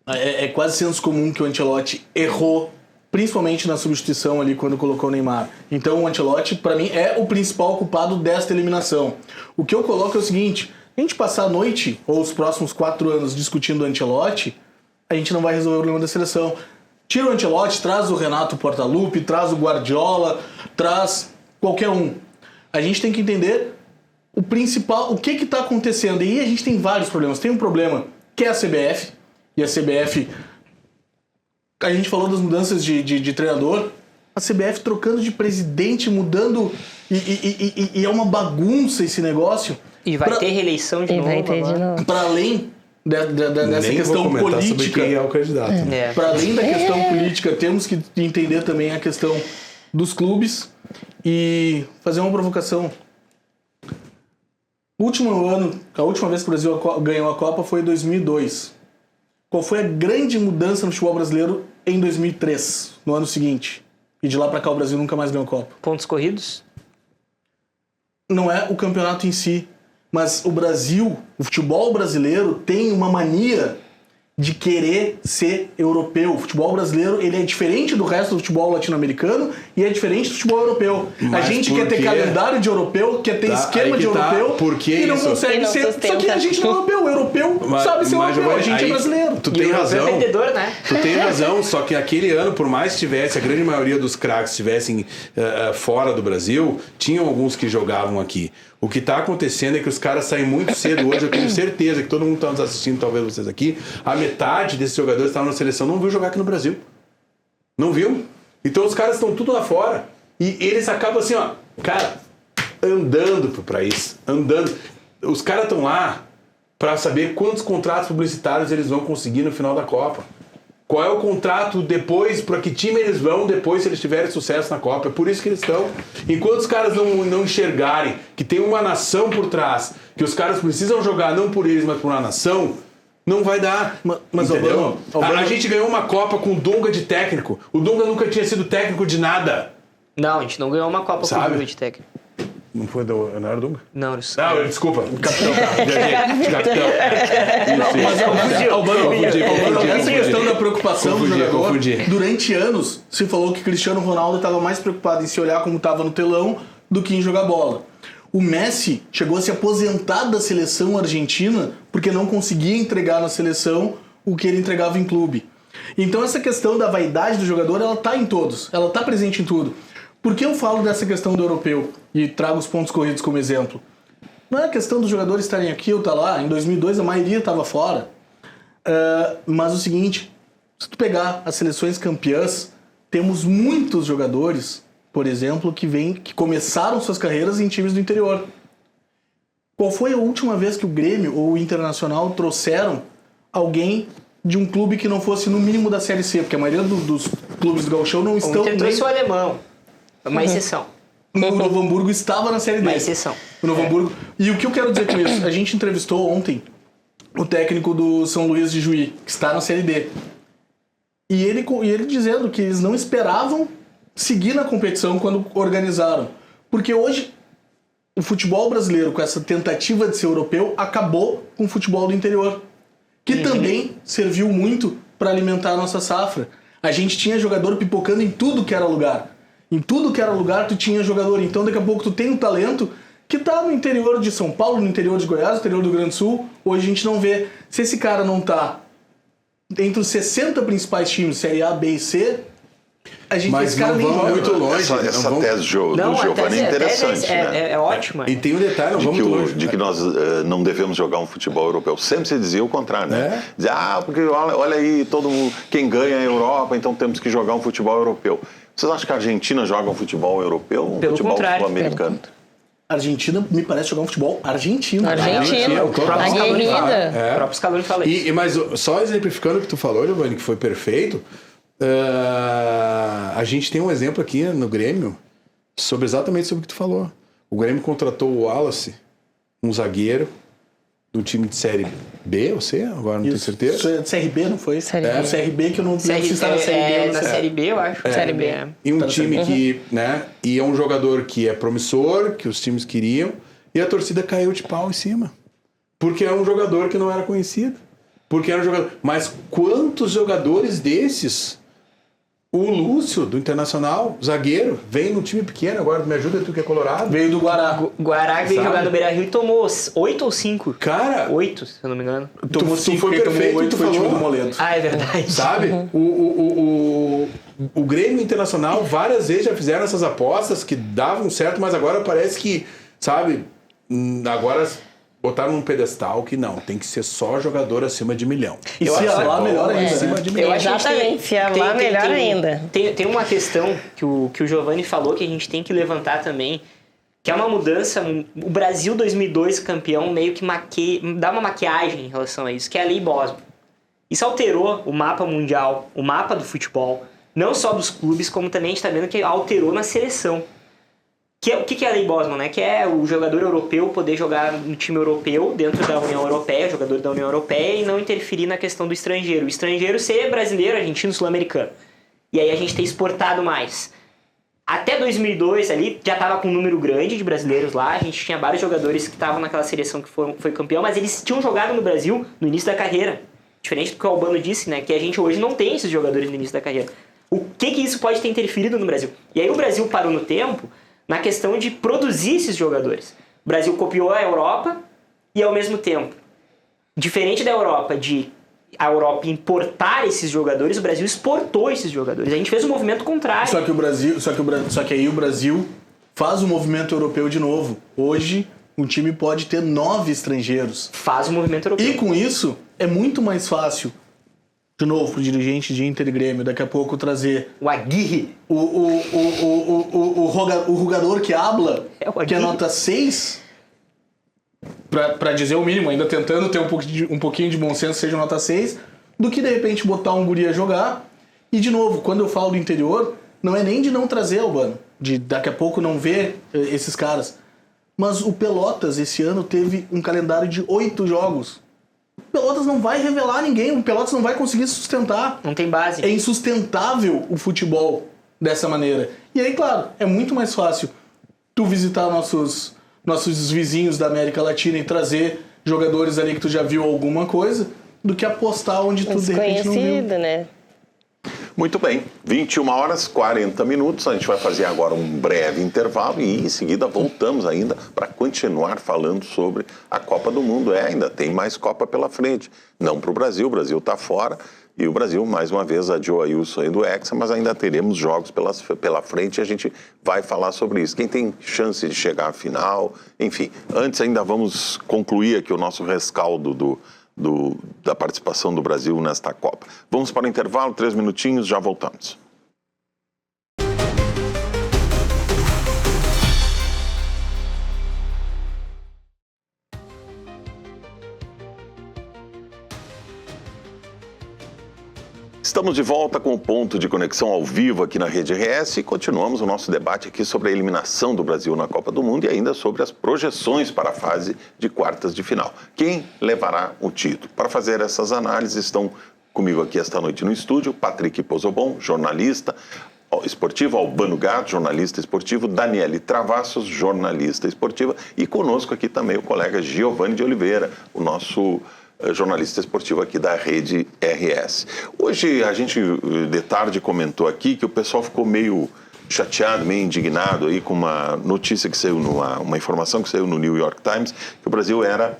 É quase senso comum que o Ancelotti errou, principalmente na substituição ali quando colocou o Neymar. Então o Ancelotti, pra mim, é o principal culpado desta eliminação. O que eu coloco é o seguinte: a gente passar a noite, ou os próximos 4 anos, discutindo o Ancelotti, a gente não vai resolver o problema da seleção. Tira o Ancelotti, traz o Renato Portaluppi, traz o Guardiola, traz qualquer um. A gente tem que entender o principal, o que está acontecendo. E aí a gente tem vários problemas. Tem um problema que é a CBF, e a CBF... A gente falou das mudanças de treinador, a CBF trocando de presidente, mudando... E é uma bagunça esse negócio. E vai Pra- ter reeleição de E novo. vai ter de agora. novo. Para além dessa Nem questão vou comentar sobre política... quem é o candidato. É. Para além da questão política, temos que entender também a questão dos clubes e fazer uma provocação. O último ano, a última vez que o Brasil ganhou a Copa foi em 2002. Qual foi a grande mudança no futebol brasileiro em 2003, no ano seguinte? E de lá para cá o Brasil nunca mais ganhou a Copa. Pontos corridos? Não é o campeonato em si, mas o Brasil, o futebol brasileiro tem uma mania de querer ser europeu. O futebol brasileiro, ele é diferente do resto do futebol latino-americano e é diferente do futebol europeu. Mas a gente por quer ter quê? calendário de europeu, quer ter Tá, esquema aí de que tá. europeu Por que e não isso? consegue E não ser. Só que sustenta. a gente não é europeu. O europeu sabe ser europeu, a gente é brasileiro. Tu E tem o europeu razão. é vendedor, né? Tu tem razão, só que aquele ano, por mais que tivesse, a grande maioria dos craques estivessem fora do Brasil, tinham alguns que jogavam aqui. O que está acontecendo é que os caras saem muito cedo hoje. Eu tenho certeza que todo mundo que está nos assistindo, talvez vocês aqui, a metade desses jogadores que estavam na seleção não viu jogar aqui no Brasil. Não viu? Então os caras estão tudo lá fora. E eles acabam assim, ó, cara, andando pro país. Andando. Os caras estão lá para saber quantos contratos publicitários eles vão conseguir no final da Copa. Qual é o contrato depois, para que time eles vão depois se eles tiverem sucesso na Copa. É por isso que eles estão. Enquanto os caras não enxergarem que tem uma nação por trás, que os caras precisam jogar não por eles, mas por uma nação, não vai dar. Mas entendeu? Albano, A gente ganhou uma Copa com o Dunga de técnico. O Dunga nunca tinha sido técnico de nada. Não, a gente não ganhou uma Copa com o Dunga de técnico. Não foi não era o Dunga? Não, Desculpa. Capitão. Capitão. Essa questão da preocupação do jogador, confundi. durante anos se falou que Cristiano Ronaldo estava mais preocupado em se olhar como estava no telão do que em jogar bola. O Messi chegou a se aposentar da seleção argentina porque não conseguia entregar na seleção o que ele entregava em clube. Então essa questão da vaidade do jogador, ela está em todos, ela está presente em tudo. Por que eu falo dessa questão do europeu e trago os pontos corridos como exemplo? Não é a questão dos jogadores estarem aqui ou estar lá. Em 2002 a maioria estava fora. Mas o seguinte, se tu pegar as seleções campeãs, temos muitos jogadores, por exemplo, que começaram suas carreiras em times do interior. Qual foi a última vez que o Grêmio ou o Internacional trouxeram alguém de um clube que não fosse no mínimo da Série C? Porque a maioria dos clubes do Gauchão não estão... O Inter trouxe o alemão. Uma exceção. O Novo Hamburgo estava na Série D. Uma exceção. O Novo Hamburgo. E o que eu quero dizer com isso? A gente entrevistou ontem o técnico do São Luís de Juí, que está na Série D. E ele dizendo que eles não esperavam seguir na competição quando organizaram. Porque hoje o futebol brasileiro, com essa tentativa de ser europeu, acabou com o futebol do interior. Que também serviu muito para alimentar a nossa safra. A gente tinha jogador pipocando em tudo que era lugar. Em tudo que era lugar, tu tinha jogador. Então, daqui a pouco, tu tem um talento que tá no interior de São Paulo, no interior de Goiás, no interior do Rio Grande do Sul. Hoje a gente não vê. Se esse cara não tá entre os 60 principais times, Série A, B e C, a gente Mas esse cara não nem vamos joga. muito longe. Essa tese do Giovanni é interessante, né? É ótima. E tem um detalhe, não vamos muito longe. De que nós não devemos jogar um futebol europeu. Sempre se dizia o contrário, né? Dizia, porque olha aí, quem ganha é a Europa, então temos que jogar um futebol europeu. Vocês acham que a Argentina joga um futebol europeu ou um Pelo futebol contrário. sul-americano? A Argentina me parece jogar um futebol argentino. Argentina, aguerrida. O próprio Scaloni fala isso. Mas só exemplificando o que tu falou, Giovanni, que foi perfeito, a gente tem um exemplo aqui no Grêmio exatamente sobre o que tu falou. O Grêmio contratou o Wallace, um zagueiro do time de Série B ou C, agora não tenho certeza. Isso é CRB, não foi? Série B. O CRB que eu não sei se está na Série B. ou Na na Série B, eu acho. Série B. E um time que, né, e é um jogador que é promissor, que os times queriam, e a torcida caiu de pau em cima. Porque é um jogador que não era conhecido. Porque era um jogador... Mas quantos jogadores desses... O Lúcio, do Internacional, zagueiro, vem num time pequeno, agora me ajuda, tu que é colorado. Veio do Guará. Guará veio Sabe? jogar no Beira-Rio e tomou 8 ou 5. Cara, 8, se eu não me engano. Tomou tu 5, foi porque tomou perfeito, 8, tu foi o time falou. do Moledo. Ah, é verdade. sabe? O Grêmio Internacional várias vezes já fizeram essas apostas que davam certo, mas agora parece que, sabe, agora botaram num pedestal que não, tem que ser só jogador acima de 1 milhão. E se lá, melhor ainda. Acima de 1 milhão. Eu acho que a gente Exatamente, se amar, melhor ainda. Tem uma questão que o Giovanni falou que a gente tem que levantar também, que é uma mudança. O Brasil 2002 campeão meio que dá uma maquiagem em relação a isso, que é a Lei Bosman. Isso alterou o mapa mundial, o mapa do futebol, não só dos clubes, como também a gente está vendo que alterou na seleção. O que é a Lei Bosman, né? Que é o jogador europeu poder jogar no time europeu, dentro da União Europeia, jogador da União Europeia, e não interferir na questão do estrangeiro. O estrangeiro ser brasileiro, argentino, sul-americano. E aí a gente tem exportado mais. Até 2002 ali, já estava com um número grande de brasileiros lá, a gente tinha vários jogadores que estavam naquela seleção que foi campeão, mas eles tinham jogado no Brasil no início da carreira. Diferente do que o Albano disse, né? Que a gente hoje não tem esses jogadores no início da carreira. O que isso pode ter interferido no Brasil? E aí o Brasil parou no tempo na questão de produzir esses jogadores. O Brasil copiou a Europa e, ao mesmo tempo, diferente da Europa, a Europa importar esses jogadores, o Brasil exportou esses jogadores. A gente fez um movimento contrário. Só que aí o Brasil faz o movimento europeu de novo. Hoje, um time pode ter 9 estrangeiros. Faz o movimento europeu. E com isso, é muito mais fácil, de novo, pro dirigente de Inter e Grêmio, daqui a pouco trazer O Aguirre. o jogador que habla, É o que é Aguirre. nota 6, pra dizer o mínimo, ainda tentando ter um pouquinho de bom senso, seja nota 6, do que de repente botar um guri a jogar. E de novo, quando eu falo do interior, não é nem de não trazer, Albano, de daqui a pouco não ver esses caras. Mas o Pelotas esse ano teve um calendário de 8 jogos. O Pelotas não vai revelar ninguém, o Pelotas não vai conseguir sustentar. Não tem base. É insustentável o futebol dessa maneira. E aí, claro, é muito mais fácil tu visitar nossos vizinhos da América Latina e trazer jogadores ali que tu já viu alguma coisa, do que apostar onde tu de repente não viu. Desconhecido, né? Muito bem, 21 horas 40 minutos. A gente vai fazer agora um breve intervalo e em seguida voltamos ainda para continuar falando sobre a Copa do Mundo. Ainda tem mais Copa pela frente. Não para o Brasil está fora. E o Brasil, mais uma vez, adiou aí o sonho do Hexa, mas ainda teremos jogos pela frente e a gente vai falar sobre isso. Quem tem chance de chegar à final, enfim. Antes ainda vamos concluir aqui o nosso rescaldo da participação do Brasil nesta Copa. Vamos para o intervalo, 3 minutinhos, já voltamos. Estamos de volta com o ponto de conexão ao vivo aqui na Rede RS e continuamos o nosso debate aqui sobre a eliminação do Brasil na Copa do Mundo e ainda sobre as projeções para a fase de quartas de final. Quem levará o título? Para fazer essas análises estão comigo aqui esta noite no estúdio, Patrick Pozobon, jornalista esportivo, Albano Gato, jornalista esportivo, Daniele Travassos, jornalista esportiva e conosco aqui também o colega Giovanni de Oliveira, o nosso jornalista esportivo aqui da Rede RS. Hoje a gente de tarde comentou aqui que o pessoal ficou meio chateado, meio indignado aí com uma notícia que saiu, uma informação que saiu no New York Times, que o Brasil era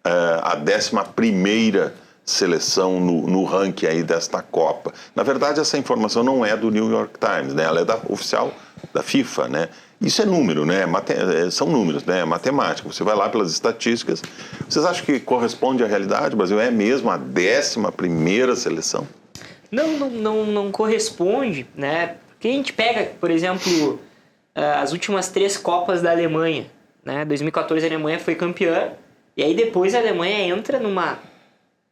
a 11ª seleção no ranking aí desta Copa. Na verdade, essa informação não é do New York Times, né? Ela é oficial da FIFA, né? Isso é número, né? São números, né? É matemática. Você vai lá pelas estatísticas. Vocês acham que corresponde à realidade? O Brasil é mesmo a 11ª seleção? Não corresponde, né? Porque a gente pega, por exemplo, as últimas 3 Copas da Alemanha, né? 2014 a Alemanha foi campeã, e aí depois a Alemanha entra numa...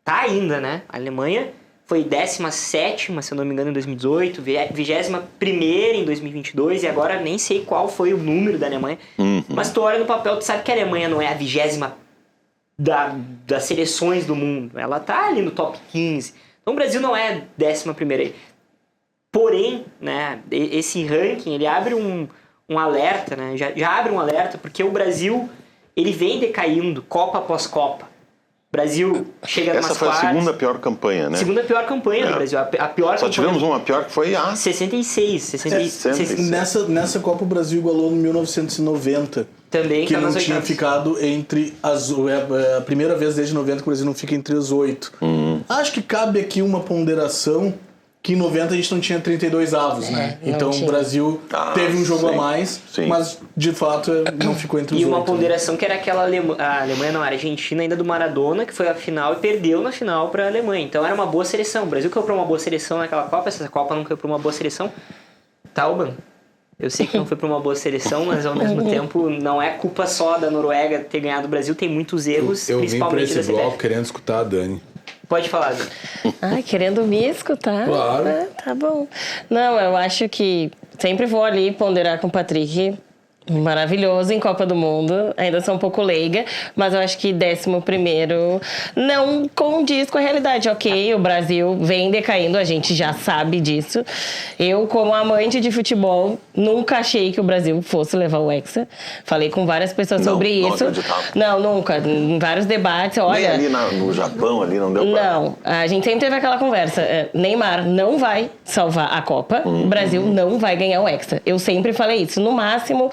Tá ainda, né? A Alemanha foi 17ª, se eu não me engano, em 2018, 21ª em 2022, e agora nem sei qual foi o número da Alemanha. Mas tu olha no papel, tu sabe que a Alemanha não é a 20ª das seleções do mundo. Ela tá ali no top 15. Então o Brasil não é 11ª aí. Porém, né, esse ranking, ele abre um alerta, né? Já abre um alerta, porque o Brasil, ele vem decaindo Copa após Copa. O Brasil chega Essa foi quartas. A segunda pior campanha, né? Segunda pior campanha do Brasil. A pior Só campanha... tivemos uma pior que foi a 66. Nessa Copa o Brasil igualou em 1990. Também que tá não nas tinha oitavas. ficado entre as... É a primeira vez desde 90 que o Brasil não fica entre as 8. Acho que cabe aqui uma ponderação que em 90 a gente não tinha 32 avos, né? não Então tinha. o Brasil teve um jogo sim, a mais, sim. mas de fato não ficou entre os 8. E uma né? ponderação que era aquela a Alemanha não, a Argentina ainda do Maradona, que foi a final e perdeu na final para a Alemanha. Então era uma boa seleção. O Brasil caiu para uma boa seleção naquela Copa, essa Copa não caiu para uma boa seleção. Tauban, eu sei que não foi para uma boa seleção, mas ao mesmo tempo não é culpa só da Noruega ter ganhado o Brasil, tem muitos erros, Eu vim pra principalmente da esse bloco CBF. querendo escutar a Dani. Pode falar, Dani. Ai, querendo me escutar? Claro. Tá bom. Não, eu acho que sempre vou ali ponderar com o Patrick. Maravilhoso em Copa do Mundo. Ainda sou um pouco leiga, mas eu acho que 11º não condiz com a realidade. Ok, o Brasil vem decaindo, a gente já sabe disso. Eu, como amante de futebol, nunca achei que o Brasil fosse levar o Hexa. Falei com várias pessoas sobre não isso. acreditava. Não, nunca. Em vários debates, olha... Nem ali no Japão, ali não deu pra... Não, a gente sempre teve aquela conversa. Neymar não vai salvar a Copa, o Brasil não vai ganhar o Hexa. Eu sempre falei isso. No máximo,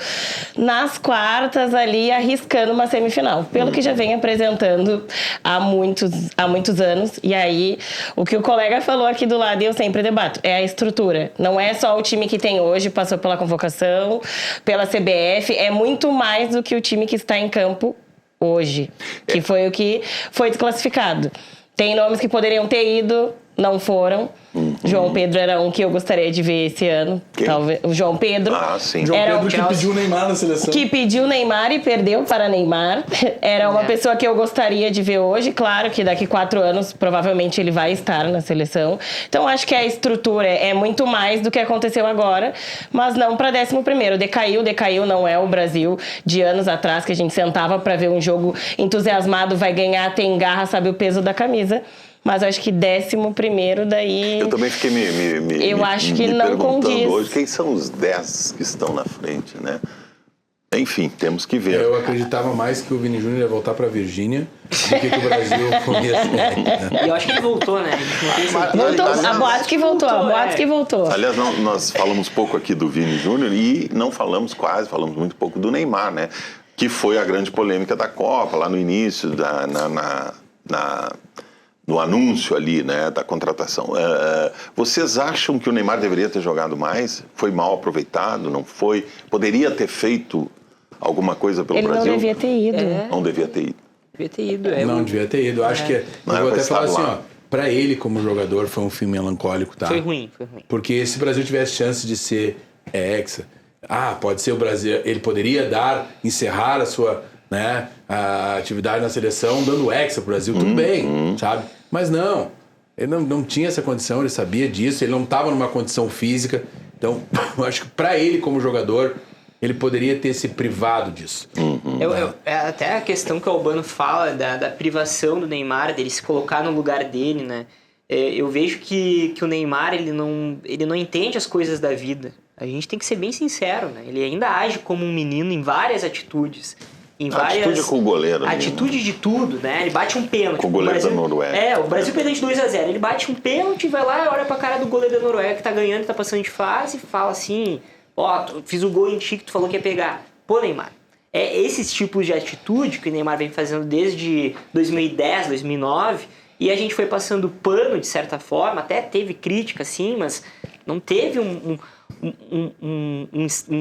nas quartas ali, arriscando uma semifinal. Pelo que já vem apresentando há muitos anos. E aí, o que o colega falou aqui do lado, e eu sempre debato, é a estrutura. Não é só o time que tem hoje, passou pela convocação, pela CBF, é muito mais do que o time que está em campo hoje, que foi o que foi desclassificado. Tem nomes que poderiam ter ido, não foram. João Pedro era um que eu gostaria de ver esse ano. Quem? Talvez. O João Pedro. Ah, sim. João Era Pedro que pediu o Neymar na seleção. Que pediu Neymar e perdeu para Neymar. Era uma pessoa que eu gostaria de ver hoje. Claro que daqui 4 anos, provavelmente, ele vai estar na seleção. Então, acho que a estrutura é muito mais do que aconteceu agora, mas não para 11º. Decaiu, não é o Brasil de anos atrás, que a gente sentava para ver um jogo entusiasmado, vai ganhar, tem garra, sabe o peso da camisa. Mas eu acho que 11º daí... Eu também fiquei acho que me não perguntando condiz. hoje quem são os 10 que estão na frente, né? Enfim, temos que ver. Eu acreditava mais que o Vini Júnior ia voltar pra Virgínia do que o Brasil ia E eu acho que ele voltou, né? A gente não tem certeza. Voltou, Aliás, a boato que voltou. Aliás, nós falamos pouco aqui do Vini Júnior e não falamos muito pouco do Neymar, né? Que foi a grande polêmica da Copa, lá no início, no anúncio ali, né, da contratação. Vocês acham que o Neymar deveria ter jogado mais? Foi mal aproveitado? Não foi? Poderia ter feito alguma coisa pelo Ele Brasil? não devia ter ido. Não devia ter ido. Devia ter ido. Não devia ter ido. Acho que... Não eu era vou pra até falar estar assim, lá. ó. Pra ele, como jogador, foi um fim melancólico, tá? Foi ruim. Porque se o Brasil tivesse chance de ser hexa, pode ser o Brasil... Ele poderia encerrar a sua... né, a atividade na seleção dando hexa pro Brasil, tudo bem, sabe? Mas não, ele não tinha essa condição, ele sabia disso, ele não estava numa condição física. Então, eu acho que para ele como jogador, ele poderia ter se privado disso. Até a questão que o Albano fala da privação do Neymar, dele se colocar no lugar dele, né? Eu vejo que o Neymar, ele não entende as coisas da vida. A gente tem que ser bem sincero, né? Ele ainda age como um menino em várias atitudes. Atitude com o goleiro. Atitude de tudo, né? Ele bate um pênalti. Com o goleiro da Noruega. O Brasil perdeu de 2-0. Ele bate um pênalti, vai lá, olha pra cara do goleiro da Noruega que tá ganhando, tá passando de fase, e fala assim: fiz o gol em ti que tu falou que ia pegar. Pô, Neymar. É esses tipos de atitude que o Neymar vem fazendo desde 2010, 2009, e a gente foi passando pano, de certa forma, até teve crítica, sim, mas não teve um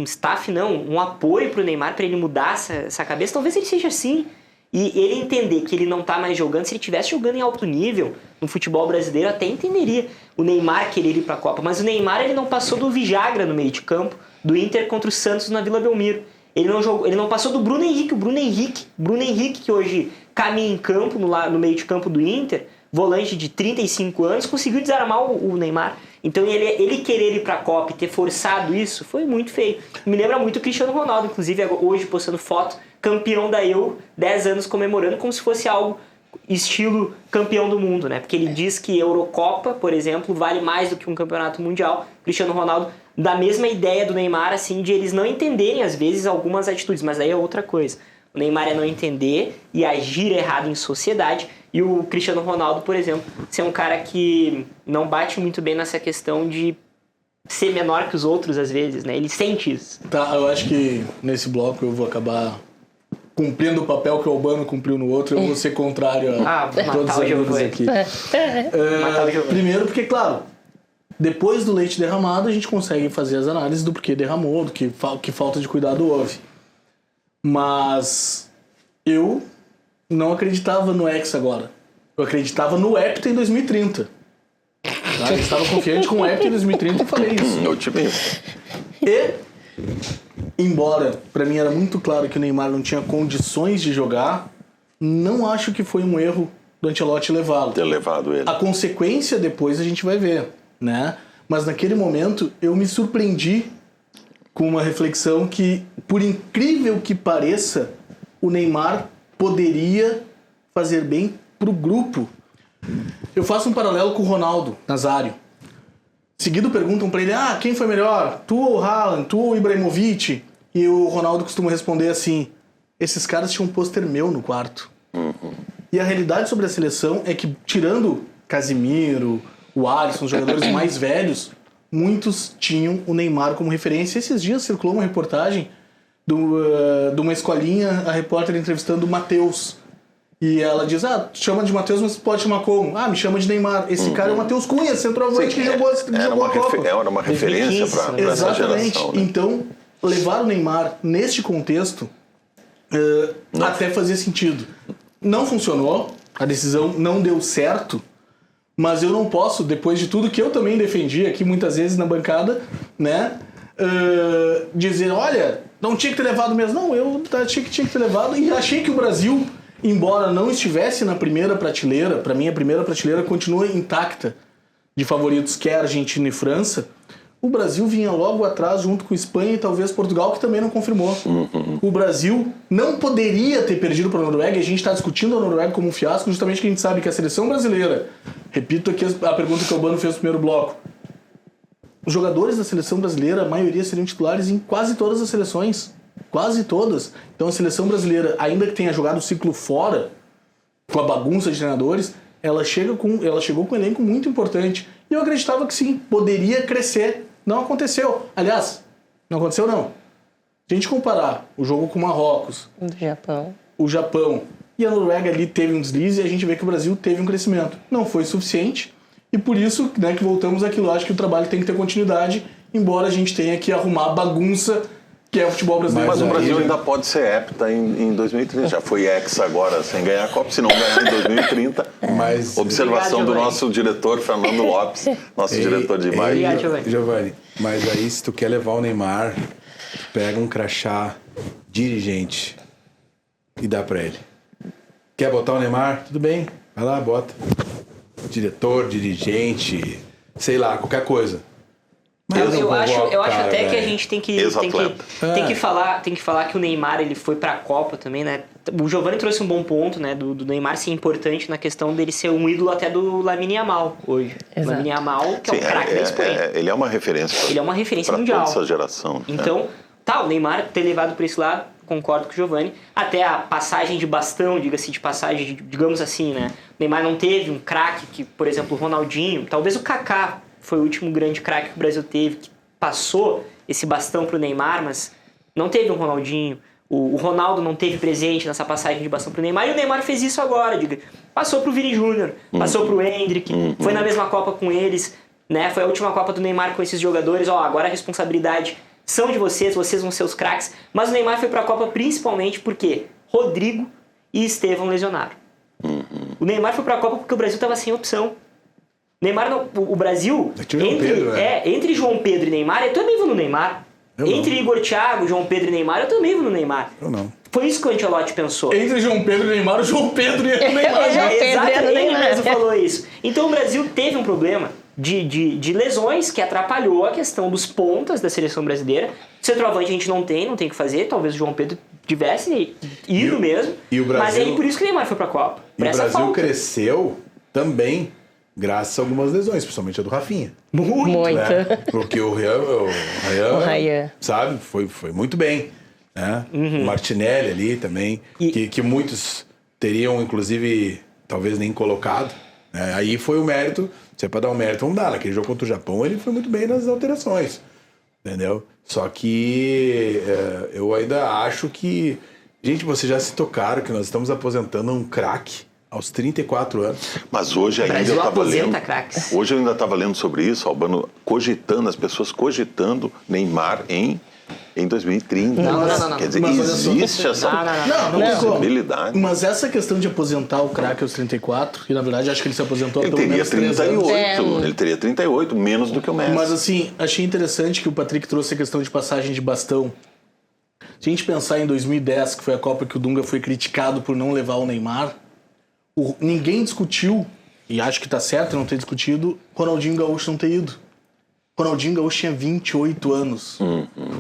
staff, um apoio pro Neymar para ele mudar essa cabeça. Talvez ele seja assim. E ele entender que ele não tá mais jogando, se ele estivesse jogando em alto nível no futebol brasileiro, até entenderia o Neymar querer ir pra Copa. Mas o Neymar, ele não passou do Vijagra no meio de campo, do Inter contra o Santos na Vila Belmiro. Ele não passou do Bruno Henrique. O Bruno Henrique, que hoje caminha em campo, no meio de campo do Inter, volante de 35 anos, conseguiu desarmar o Neymar. Então ele querer ir pra Copa e ter forçado isso foi muito feio. Me lembra muito o Cristiano Ronaldo, inclusive hoje postando foto, campeão da Euro, 10 anos comemorando, como se fosse algo estilo campeão do mundo, né? Porque ele diz que Eurocopa, por exemplo, vale mais do que um campeonato mundial. Cristiano Ronaldo, da mesma ideia do Neymar, assim, de eles não entenderem às vezes algumas atitudes, mas aí é outra coisa. O Neymar é não entender e agir errado em sociedade. E o Cristiano Ronaldo, por exemplo, ser um cara que não bate muito bem nessa questão de ser menor que os outros, às vezes, né? Ele sente isso. Tá, eu acho que nesse bloco eu vou acabar cumprindo o papel que o Albano cumpriu no outro. Eu vou ser contrário a todos os amigos aqui. Primeiro porque, claro, depois do leite derramado, a gente consegue fazer as análises do porquê derramou, do que falta de cuidado houve. Mas eu não acreditava no Hexa agora. Eu acreditava no Hepta em 2030. Tá? Eu estava confiante com o Hepta em 2030 e falei isso. Otimista. E, embora pra mim era muito claro que o Neymar não tinha condições de jogar, não acho que foi um erro do Ancelotti levá-lo. Ter levado ele. A consequência depois a gente vai ver, né? Mas naquele momento eu me surpreendi com uma reflexão que, por incrível que pareça, o Neymar poderia fazer bem pro grupo. Eu faço um paralelo com o Ronaldo Nazário. Seguido perguntam pra ele, quem foi melhor? Tu ou o Haaland? Tu ou o Ibrahimovic? E o Ronaldo costuma responder assim, esses caras tinham um pôster meu no quarto. E a realidade sobre a seleção é que, tirando Casimiro, o Alisson, os jogadores mais velhos, muitos tinham o Neymar como referência. Esses dias circulou uma reportagem de uma escolinha, a repórter entrevistando o Matheus. E ela diz, chama de Matheus, mas pode chamar como? Me chama de Neymar. Esse cara é o Matheus Cunha, centroavante que jogou a Copa. Era uma referência para essa geração. Né? Então, levar o Neymar neste contexto até fazia sentido. Não funcionou, a decisão não deu certo, mas eu não posso, depois de tudo que eu também defendi aqui muitas vezes na bancada, né, dizer, olha, não tinha que ter levado mesmo. Não, eu achei que tinha que ter levado e achei que o Brasil, embora não estivesse na primeira prateleira, para mim a primeira prateleira continua intacta de favoritos, que é Argentina e França, o Brasil vinha logo atrás junto com Espanha e talvez Portugal, que também não confirmou. O Brasil não poderia ter perdido para a Noruega, e a gente está discutindo a Noruega como um fiasco, justamente porque a gente sabe que a seleção brasileira, repito aqui a pergunta que o Albano fez no primeiro bloco, os jogadores da seleção brasileira, a maioria seriam titulares em quase todas as seleções. Quase todas. Então a seleção brasileira, ainda que tenha jogado o ciclo fora, com a bagunça de treinadores, ela chegou com um elenco muito importante. E eu acreditava que sim, poderia crescer. Não aconteceu. Aliás, não aconteceu não. Se a gente comparar o jogo com o Marrocos, o Japão e a Noruega ali teve um deslize, e a gente vê que o Brasil teve um crescimento. Não foi suficiente. E por isso, né, que voltamos àquilo. Acho que o trabalho tem que ter continuidade, embora a gente tenha que arrumar a bagunça que é o futebol brasileiro. Mas o Brasil ainda pode ser hepta em 2030. Já foi hexa agora sem ganhar a Copa. Se não ganhar em 2030, Mas... observação Obrigado, do nosso diretor, Fernando Lopes, nosso diretor de imagem. Obrigado, Giovanni, mas aí se tu quer levar o Neymar, tu pega um crachá dirigente e dá pra ele. Quer botar o Neymar? Tudo bem, vai lá, bota. Diretor, dirigente, sei lá, qualquer coisa. Eu acho até que a gente tem que falar que o Neymar ele foi pra Copa também, né? O Giovanni trouxe um bom ponto, né? Do Neymar ser importante na questão dele ser um ídolo até do Lamine Yamal hoje. Exato. Lamine Yamal, que é um craque da Espanha. Ele é uma referência. Ele é uma referência pra mundial. toda essa geração. Então, o Neymar ter levado por esse lado, concordo com o Giovanni. Até a passagem de bastão, diga-se de passagem, digamos assim, né? O Neymar não teve um craque que, por exemplo, o Ronaldinho, talvez o Kaká foi o último grande craque que o Brasil teve, que passou esse bastão pro Neymar, mas não teve um Ronaldinho. O Ronaldo não teve presente nessa passagem de bastão pro Neymar, e o Neymar fez isso agora. Passou pro Vini Júnior, passou pro Endrick, foi na mesma Copa com eles, né? Foi a última Copa do Neymar com esses jogadores. Agora a responsabilidade são de vocês vão ser os craques. Mas o Neymar foi pra Copa principalmente porque Rodrigo e Estevão lesionaram. O Neymar foi pra Copa porque o Brasil tava sem opção. Neymar não, o Brasil, entre João Pedro e Neymar, eu também vou no Neymar. Entre Igor Thiago, João Pedro e Neymar, eu também vou no Neymar. Eu não. Foi isso que o Ancelotti pensou. Entre João Pedro e Neymar, o João Pedro e o Neymar. Exato, ele mesmo falou isso. Então o Brasil teve um problema de lesões que atrapalhou a questão dos pontas da seleção brasileira. Centroavante a gente não tem o que fazer. Talvez o João Pedro tivesse ido mesmo. E o Brasil, mas aí por isso que o Neymar foi pra Copa. E o Brasil cresceu também graças a algumas lesões, principalmente a do Rafinha. Muito. Né? Porque o Ryan, sabe, foi muito bem. Né? O Martinelli ali também, que muitos teriam, inclusive, talvez nem colocado. Né? Aí foi o mérito, se é pra dar um mérito, vamos dar. Naquele jogo contra o Japão, ele foi muito bem nas alterações. Entendeu? Só que eu ainda acho que... Gente, vocês já se tocaram que nós estamos aposentando um craque aos 34 anos. Mas hoje ainda eu estava lendo. Craques. Hoje eu ainda estava lendo sobre isso, Albano, as pessoas cogitando Neymar em 2030. Não. Quer dizer, existe essa possibilidade. Mas essa questão de aposentar o craque aos 34, e na verdade acho que ele se aposentou há pelo menos 3 anos. Ele teria 38, menos do que o Messi. Mas assim, achei interessante que o Patrick trouxe a questão de passagem de bastão. Se a gente pensar em 2010, que foi a Copa que o Dunga foi criticado por não levar o Neymar, ninguém discutiu, e acho que tá certo não ter discutido, Ronaldinho Gaúcho não ter ido. Ronaldinho Gaúcho tinha 28 anos.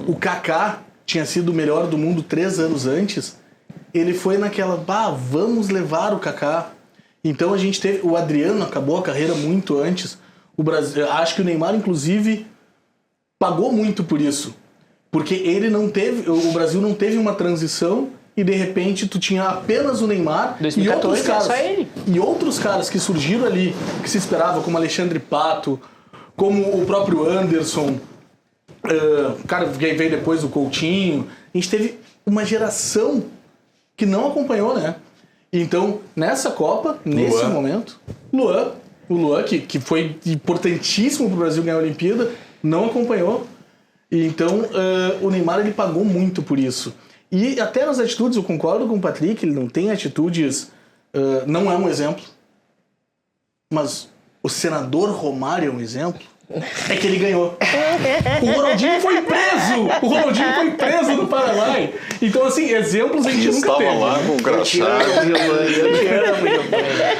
O Kaká tinha sido o melhor do mundo 3 anos antes. Ele foi naquela, vamos levar o Kaká. Então a gente teve, o Adriano acabou a carreira muito antes. O Brasil, acho que o Neymar, inclusive, pagou muito por isso. Porque ele não teve, o Brasil não teve uma transição e de repente tu tinha apenas o Neymar 2014, e outros caras. só ele. E outros caras que surgiram ali, que se esperava, como Alexandre Pato, como o próprio Anderson, cara, veio depois o Coutinho. A gente teve uma geração que não acompanhou, né? Então, nessa Copa, nesse momento, o Luan, que foi importantíssimo para o Brasil ganhar a Olimpíada, não acompanhou. E então, o Neymar ele pagou muito por isso. E até nas atitudes, eu concordo com o Patrick, ele não tem atitudes... não é um exemplo. Mas o senador Romário é um exemplo. É que ele ganhou. O Ronaldinho foi preso no Paraguai. Então, assim, exemplos a gente nunca teve. Estava lá com o crachá. Eu te amo, Giovanni.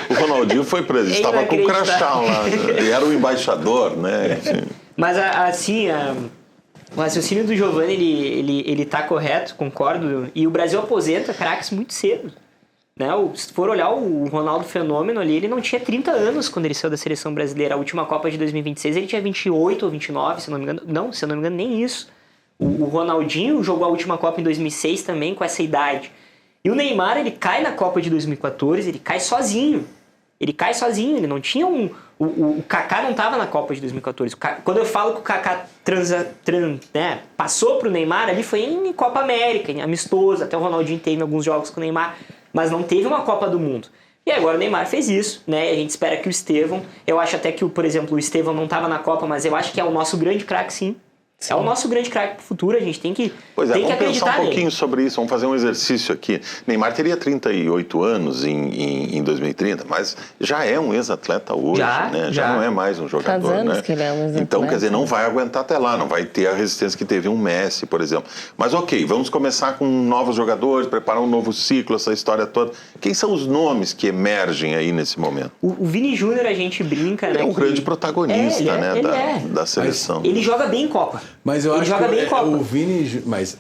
O Ronaldinho foi preso, estava com o crachá lá. E era o embaixador, né? Mas, assim, o raciocínio do Giovanni, ele tá correto, concordo. E o Brasil aposenta craques muito cedo. Né? Se for olhar o Ronaldo Fenômeno ali, ele não tinha 30 anos quando ele saiu da seleção brasileira. A última Copa de 2026 ele tinha 28 ou 29, se eu não me engano. Não, se eu não me engano, nem isso. O Ronaldinho jogou a última Copa em 2006 também com essa idade. E o Neymar, ele cai na Copa de 2014, ele cai sozinho. Ele não tinha o Kaká não estava na Copa de 2014. Quando eu falo que o Kaká passou pro Neymar, ali foi em Copa América, em amistoso. Até o Ronaldinho teve alguns jogos com o Neymar. Mas não teve uma Copa do Mundo. E agora o Neymar fez isso, né? A gente espera que o Estevão... Eu acho até que, por exemplo, o Estevão não estava na Copa, mas eu acho que é o nosso grande craque, sim. É o nosso grande craque pro futuro, a gente tem que acreditar nele. Vamos pensar um pouquinho sobre isso, vamos fazer um exercício aqui. Neymar teria 38 anos em 2030, mas já é um ex-atleta hoje, né? Já não é mais um jogador, Faz anos né? que ele é um ex-atleta. Então, quer dizer, não vai aguentar até lá, não vai ter a resistência que teve um Messi, por exemplo. Mas ok, vamos começar com novos jogadores, preparar um novo ciclo, essa história toda. Quem são os nomes que emergem aí nesse momento? O Vini Júnior, a gente brinca, Ele né? é um grande protagonista, da seleção. Ele joga bem em Copa. Mas eu ele acho joga bem em Copa. o Vini... Mas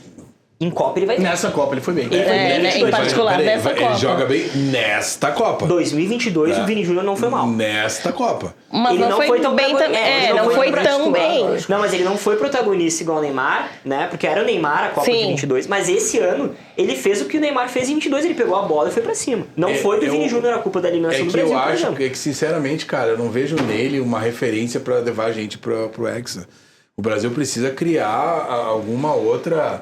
Em Copa ele vai bem. Nessa Copa ele foi bem. Em particular nessa Copa. Ele joga bem nesta Copa. 2022 o Vini Júnior não foi mal. Nesta Copa. Mas ele não foi tão bem também. Não foi tão bem. Não, mas ele não foi protagonista igual o Neymar, né? Porque era o Neymar a Copa de 22. Mas esse ano, ele fez o que o Neymar fez em 22. Ele pegou a bola e foi pra cima. Não foi do Vini Júnior a culpa da eliminação do Brasil, por exemplo. É que, sinceramente, cara, eu não vejo nele uma referência pra levar a gente pro Hexa. O Brasil precisa criar alguma outra...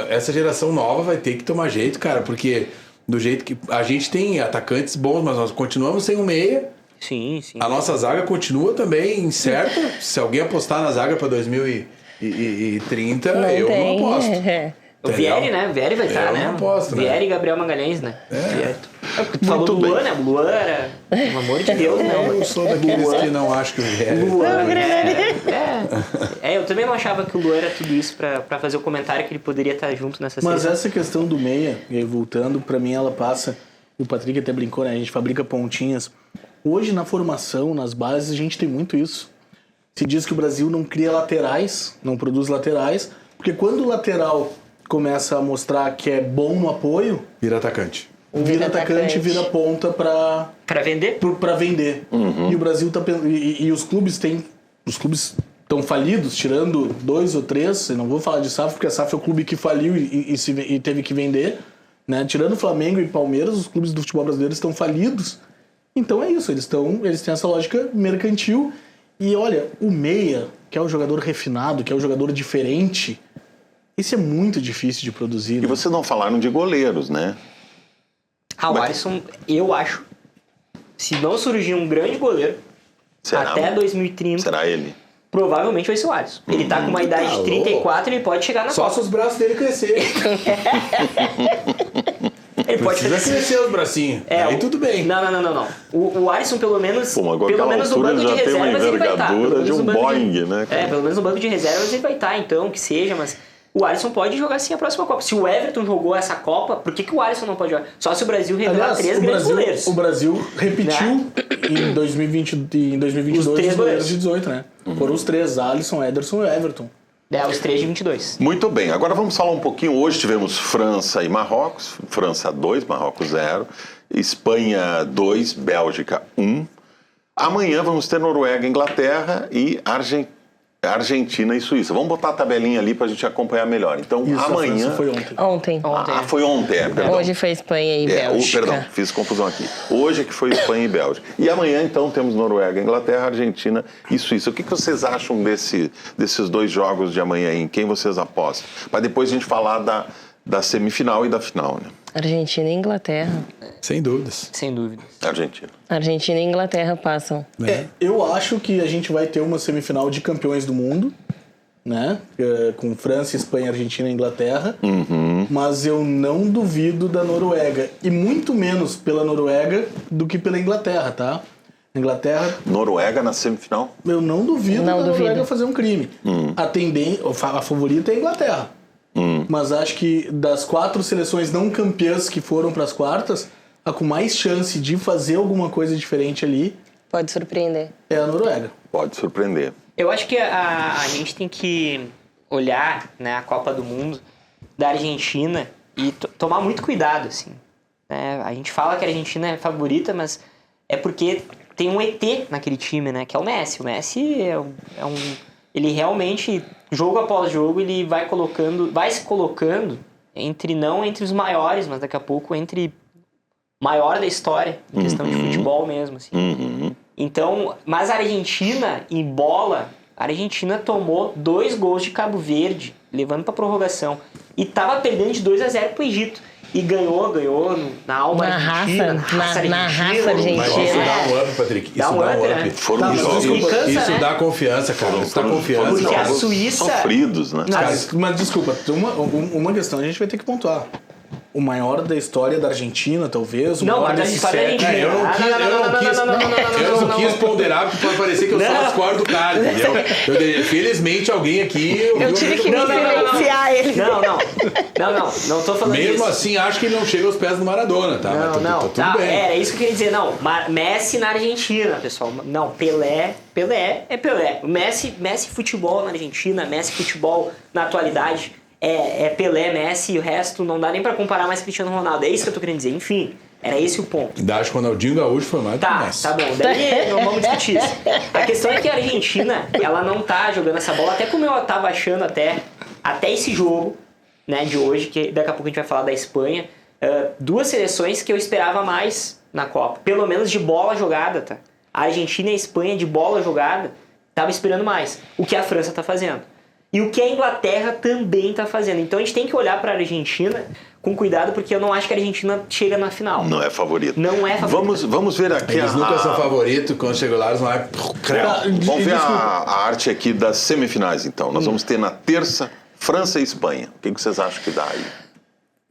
Essa geração nova vai ter que tomar jeito, cara, porque do jeito que a gente tem atacantes bons, mas nós continuamos sem um meia. Sim. A nossa zaga continua também incerta. Se alguém apostar na zaga para 2030, não não aposto. O Vieri, né? O Vieri vai estar, né? Eu não aposto, né? Vieri e Gabriel Magalhães, né? Tu falou do Luan, né? O Luan era... Pelo amor de Deus, né? Eu sou daqueles que não acho que o Vieri... Eu também não achava que o Luan era tudo isso pra fazer o comentário que ele poderia estar junto nessa Mas seleção. essa questão do meia, e aí voltando, pra mim ela passa... O Patrick até brincou, né? A gente fabrica pontinhas. Hoje, na formação, nas bases, a gente tem muito isso. Se diz que o Brasil não cria laterais, não produz laterais, porque quando o lateral começa a mostrar que é bom no apoio... Vira atacante. Vira atacante, vira ponta pra vender? Pra vender. E o Brasil tá... E os clubes têm... Os clubes estão falidos, tirando 2 ou 3. Eu não vou falar de SAF, porque a SAF é o clube que faliu e teve que vender. Né? Tirando Flamengo e Palmeiras, os clubes do futebol brasileiro estão falidos. Então é isso, eles têm essa lógica mercantil. E olha, o meia, que é o jogador refinado, que é o jogador diferente, esse é muito difícil de produzir. E né? vocês não falaram de goleiros, né? O Alisson, eu acho, se não surgir um grande goleiro, até 2030... Será ele? Provavelmente vai ser o Alisson. Ele tá com uma idade de 34 e ele pode chegar na Só Copa. se os braços dele crescerem. Ele pode Precisa crescer os bracinhos. Aí tudo bem. Não. O Alisson, pelo menos. Pô, agora pelo menos no altura banco de já tem uma reservas ele vai estar. envergadura de um Boeing, né? Cara? Pelo menos no banco de reservas ele vai estar, então, que seja, mas. O Alisson pode jogar sim a próxima Copa. Se o Everton jogou essa Copa, por que o Alisson não pode jogar? Só se o Brasil revelar 3 grandes goleiros. O Brasil repetiu em 2022 os 3 goleiros de 18, né? Foram os 3, Alisson, Ederson e Everton. Os 3 de 22. Muito bem, agora vamos falar um pouquinho. Hoje tivemos França e Marrocos. França 2, Marrocos 0. Espanha 2, Bélgica 1. Amanhã vamos ter Noruega, Inglaterra e Argentina e Suíça. Vamos botar a tabelinha ali para a gente acompanhar melhor. Então, Isso, amanhã... foi ontem. Ontem. Foi ontem, perdão. Hoje foi Espanha e Bélgica. Perdão, fiz confusão aqui. Hoje que foi Espanha e Bélgica. E amanhã, então, temos Noruega, Inglaterra, Argentina e Suíça. O que vocês acham desses 2 jogos de amanhã? Em quem vocês apostam? Para depois a gente falar da semifinal e da final, né? Argentina e Inglaterra. Sem dúvidas. Sem dúvida. Argentina. Argentina e Inglaterra passam. Eu acho que a gente vai ter uma semifinal de campeões do mundo, né? Com França, Espanha, Argentina e Inglaterra. Mas eu não duvido da Noruega. E muito menos pela Noruega do que pela Inglaterra, tá? Inglaterra, Noruega na semifinal? eu não duvido Não da duvido. Noruega fazer um crime. A favorita é a Inglaterra. Mas acho que das 4 seleções não campeãs que foram para as quartas, a com mais chance de fazer alguma coisa diferente ali Pode surpreender. é a Noruega. Pode surpreender. Eu acho que a gente tem que olhar, né, a Copa do Mundo da Argentina e tomar muito cuidado, assim. Né? A gente fala que a Argentina é favorita, mas é porque tem um ET naquele time, né? Que é o Messi. O Messi ele realmente, jogo após jogo, ele vai se colocando não entre os maiores, mas daqui a pouco entre o maior da história, em questão de futebol mesmo, assim. Então, mas a Argentina, em bola, a Argentina tomou 2 gols de Cabo Verde, levando pra prorrogação. E tava perdendo de 2-0 pro Egito. E ganhou na alma argentina. Na raça argentina. Mas isso dá um up, Patrick. Isso Dá um up, né? Foram Tá, jogos mas cansa, Isso né? dá confiança, cara. Isso dá confiança. Porque a jogos Suíça- sofridos, né? Mas desculpa, uma questão a gente vai ter que pontuar. O maior da história da Argentina, talvez. O Não, maior mas da desse história da século. Argentina. Eu não quis ponderar porque parecia que eu só discordo do cara, entendeu? Felizmente alguém aqui... Eu tive que me silenciar ele. Não tô falando Mesmo disso. assim, acho que ele não chega aos pés do Maradona, tá? Mas tá tudo bem. Era isso que eu queria dizer. Não, Messi na Argentina, pessoal. Não, Pelé é Pelé. Messi futebol na Argentina, Messi futebol na atualidade. É Pelé, Messi e o resto não dá nem pra comparar mais Cristiano Ronaldo. É isso que eu tô querendo dizer. Enfim, era esse o ponto. Ainda acho que o Ronaldinho Gaúcho foi mais do que o Tá Messi. bom. Daí não vamos discutir isso. A questão é que a Argentina, ela não tá jogando essa bola, até como eu tava achando até esse jogo, né, de hoje, que daqui a pouco a gente vai falar da Espanha. 2 seleções que eu esperava mais na Copa. Pelo menos de bola jogada, tá? A Argentina e a Espanha de bola jogada, tava esperando mais. O que a França tá fazendo. E o que a Inglaterra também está fazendo. Então a gente tem que olhar para a Argentina com cuidado, porque eu não acho que a Argentina chega na final. Não é favorito. Não é favorito. Vamos ver aqui Eles nunca são favoritos, quando chegam lá, eles vão lá... Vamos ver a arte aqui das semifinais, então. Nós vamos ter na terça França e Espanha. O que vocês acham que dá aí?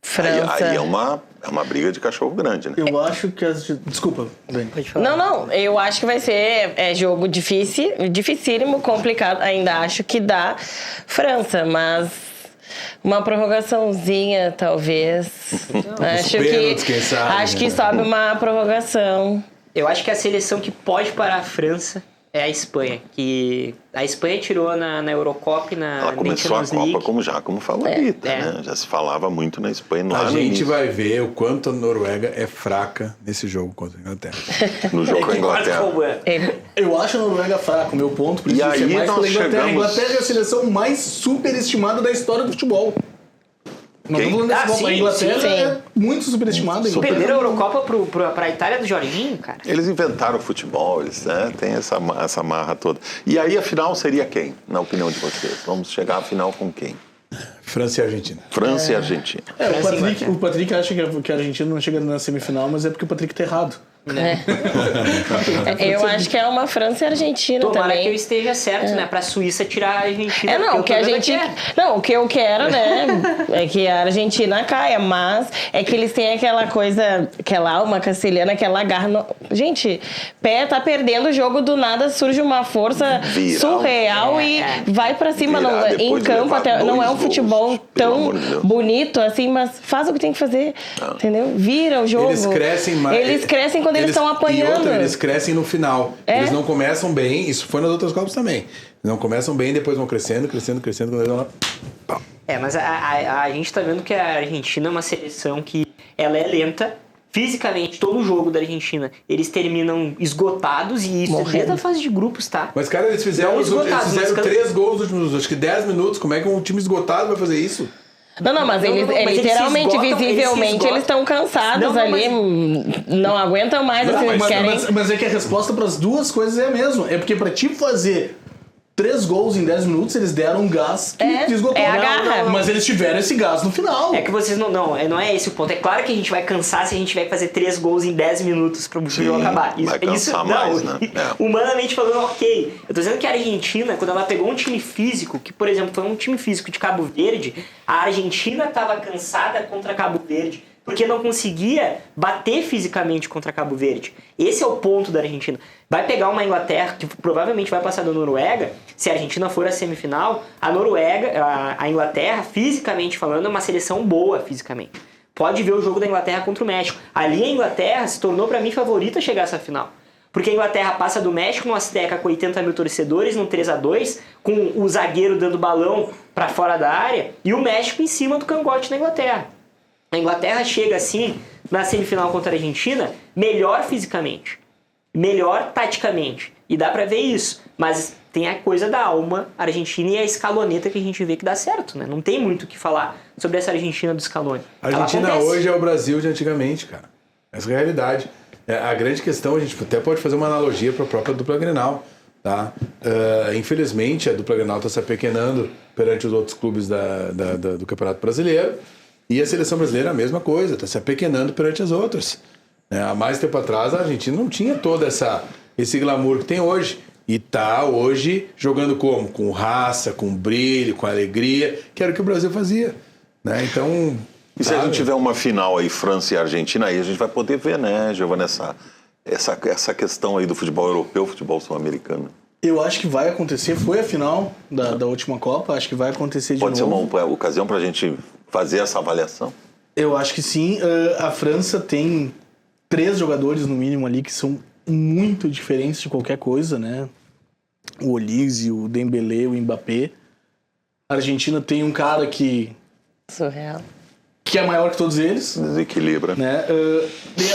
França. Aí é uma briga de cachorro grande, né? Eu acho que Desculpa, Dani. Pode falar. Não, eu acho que vai ser jogo dificílimo, complicado. Ainda acho que dá França, mas uma prorrogaçãozinha, talvez. Acho pênaltis, quem sabe, que sobe uma prorrogação. Eu acho que a seleção que pode parar a França é a Espanha. Que a Espanha tirou na Eurocopa e na Ela começou a Nations Copa League. como favorita, É. né? Já se falava muito na Espanha no A ano gente início. vai ver o quanto a Noruega é fraca nesse jogo contra a Inglaterra. No jogo com a Inglaterra. Eu acho a Noruega fraca, o meu ponto. Por E isso aí é mais nós pela Inglaterra. chegamos- A Inglaterra é a seleção mais superestimada da história do futebol. Não Quem? tô falando desse Ah, futebol. sim, A Inglaterra sim. é muito superestimada. Perderam a Eurocopa pra Itália do Jorginho, cara. Eles inventaram o futebol, eles têm essa marra toda. E aí a final seria quem, na opinião de vocês? Vamos chegar à final com quem? França e Argentina. França e Argentina. O Patrick acha que a Argentina não chega na semifinal, mas é porque o Patrick tá errado. Eu acho que é uma França e Argentina Tomara também. que eu esteja certo, né? Pra Suíça tirar a Argentina. Não, o que a gente. Não, o que eu quero, né? É que a Argentina caia, mas é que eles têm aquela coisa, aquela alma castelhana, aquela garra. Gente, pé tá perdendo o jogo, do nada surge uma força Viral. surreal e vai pra cima. Virar Não, depois em de campo levar até, não é um 2 futebol gols, pelo tão amor de Deus. bonito assim, mas faz o que tem que fazer. Entendeu? Vira o jogo. Eles crescem mais. Eles crescem quando eles estão apanhando. E outra, eles crescem no final. É. Eles não começam bem, isso foi nas outras Copas também. Eles não começam bem, depois vão crescendo, quando eles vão lá. Mas a gente tá vendo que a Argentina é uma seleção que ela é lenta. Fisicamente, todo o jogo da Argentina, eles terminam esgotados, e isso é desde a fase de grupos, tá? Mas, cara, eles fizeram, Não esgotados, mas 3 gols nos últimos, acho que 10 minutos. Como é que um time esgotado vai fazer isso? Não, mas eles mas eles se literalmente, esgotam, visivelmente, eles estão cansados ali, não aguentam mais, assim, eles querem... Mas é que a resposta para as duas coisas é a mesma. É porque para ti fazer 3 gols em 10 minutos, eles deram um gás que esgotou. é a garra. Mas eles tiveram esse gás no final. É que vocês não é esse o ponto. É claro que a gente vai cansar se a gente tiver que fazer 3 gols em 10 minutos pro jogo acabar. Vai cansar mais, né? Humanamente falando, ok. Eu tô dizendo que a Argentina, quando ela pegou um time físico, que por exemplo foi um time físico de Cabo Verde, a Argentina tava cansada contra Cabo Verde, porque não conseguia bater fisicamente contra Cabo Verde. Esse é o ponto da Argentina. Vai pegar uma Inglaterra, que provavelmente vai passar da Noruega, se a Argentina for a semifinal, a Noruega, a Inglaterra, fisicamente falando, é uma seleção boa fisicamente. Pode ver o jogo da Inglaterra contra o México. Ali a Inglaterra se tornou para mim favorita a chegar a essa final. Porque a Inglaterra passa do México no Azteca com 80 mil torcedores, num 3-2, com o zagueiro dando balão para fora da área, e o México em cima do cangote da Inglaterra. A Inglaterra chega assim, na semifinal contra a Argentina, melhor fisicamente, melhor taticamente. E dá pra ver isso. Mas tem a coisa da alma argentina e a escaloneta que a gente vê que dá certo, né? Não tem muito o que falar sobre essa Argentina do Scaloni. A Argentina Ela acontece. hoje é o Brasil de antigamente, cara. Essa é a realidade. A grande questão, a gente até pode fazer uma analogia para a própria dupla Grenal. Tá? Infelizmente, a dupla Grenal está se apequenando perante os outros clubes do Campeonato Brasileiro. E a seleção brasileira a mesma coisa, está se apequenando perante as outras. Há mais tempo atrás, a Argentina não tinha todo esse glamour que tem hoje. E está hoje jogando como? Com raça, com brilho, com alegria, que era o que o Brasil fazia. Né? Então... E se a gente tiver uma final aí, França e Argentina, aí a gente vai poder ver, né, Giovana, essa questão aí do futebol europeu, futebol sul-americano. Eu acho que vai acontecer, foi a final da última Copa, acho que vai acontecer de novo. Pode ser uma ocasião para a gente fazer essa avaliação? Eu acho que sim. A França tem 3 jogadores, no mínimo, ali, que são muito diferentes de qualquer coisa, né? O Olise, o Dembélé, o Mbappé. A Argentina tem um cara que é maior que todos eles. Desequilibra. Né?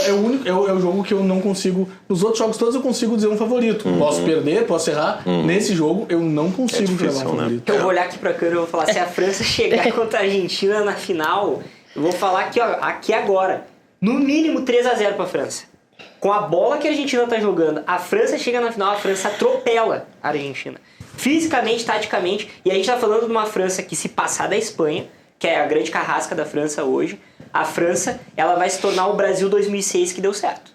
É o jogo que eu não consigo... Nos outros jogos todos eu consigo dizer um favorito. Posso perder, posso errar. Nesse jogo eu não consigo difícil, cravar um favorito. Eu vou olhar aqui pra câmera e vou falar, se a França chegar contra a Argentina na final, eu vou falar aqui, ó, aqui agora, no mínimo 3-0 pra França. Com a bola que a Argentina tá jogando, a França chega na final, a França atropela a Argentina. Fisicamente, taticamente, e a gente tá falando de uma França que, se passar da Espanha, que é a grande carrasca da França hoje, a França, ela vai se tornar o Brasil 2006 que deu certo.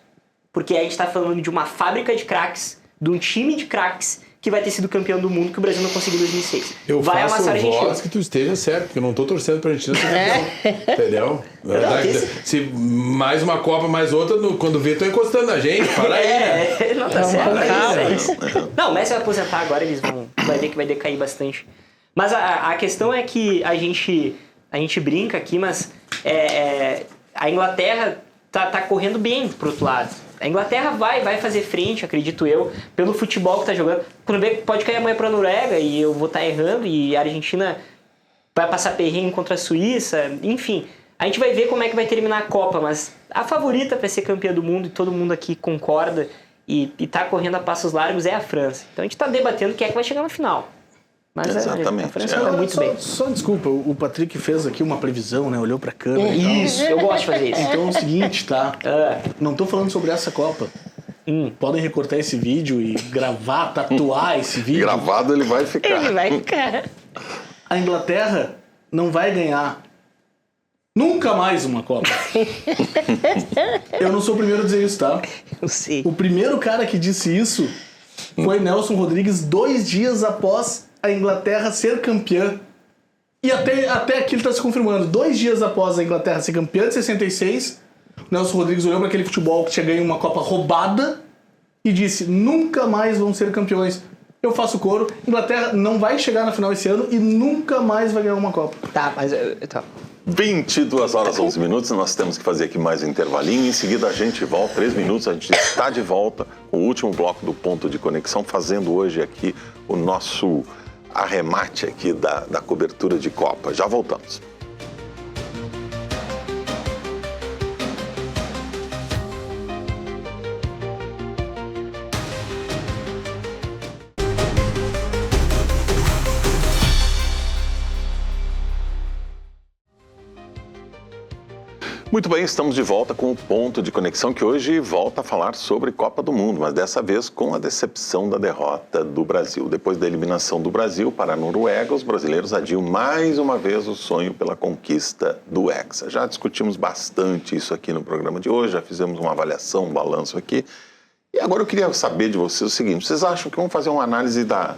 Porque a gente tá falando de uma fábrica de craques, de um time de craques que vai ter sido campeão do mundo que o Brasil não conseguiu em 2006. Eu vai faço amassar a Argentina. voz que tu esteja certo, porque eu não tô torcendo pra Argentina ser campeão. Entendeu? Na verdade, se mais uma Copa, mais outra, quando vê, tô encostando na gente. Para aí, né? Não tá certo. É isso. Não, o Messi vai aposentar agora, vai ver que vai decair bastante. Mas a questão é que a gente brinca aqui, mas a Inglaterra tá correndo bem pro outro lado. A Inglaterra vai fazer frente, acredito eu, pelo futebol que tá jogando. Quando vê, pode cair amanhã pra Noruega e eu vou estar errando, e a Argentina vai passar perrengue contra a Suíça, enfim. A gente vai ver como é que vai terminar a Copa, mas a favorita para ser campeã do mundo, e todo mundo aqui concorda, e tá correndo a passos largos, é a França. Então a gente tá debatendo quem é que vai chegar na final. Mas exatamente. a França vai muito bem. Só desculpa, o Patrick fez aqui uma previsão, né? Olhou pra câmera e tal. Isso, eu gosto de fazer isso. Então é o seguinte, tá? Não tô falando sobre essa Copa. Podem recortar esse vídeo e gravar, tatuar esse vídeo. Gravado ele vai ficar. Ele vai ficar. A Inglaterra não vai ganhar nunca mais uma Copa. Eu não sou o primeiro a dizer isso, tá? Eu sei. O primeiro cara que disse isso foi Nelson Rodrigues 2 dias após a Inglaterra ser campeã. E até aqui ele está se confirmando. 2 dias após a Inglaterra ser campeã de 66, Nelson Rodrigues olhou para aquele futebol que tinha ganho uma Copa roubada e disse: nunca mais vão ser campeões. Eu faço coro. Inglaterra não vai chegar na final esse ano e nunca mais vai ganhar uma Copa. Tá, mas... Tá. 22 horas 11 minutos, nós temos que fazer aqui mais um intervalinho. Em seguida a gente volta, 3 minutos, a gente está de volta com o último bloco do Ponto de Conexão, fazendo hoje aqui o nosso arremate aqui da cobertura de Copa. Já voltamos. Muito bem, estamos de volta com o Ponto de Conexão, que hoje volta a falar sobre Copa do Mundo, mas dessa vez com a decepção da derrota do Brasil. Depois da eliminação do Brasil para a Noruega, os brasileiros adiam mais uma vez o sonho pela conquista do Hexa. Já discutimos bastante isso aqui no programa de hoje, já fizemos uma avaliação, um balanço aqui. E agora eu queria saber de vocês o seguinte: vocês acham que vamos fazer uma análise da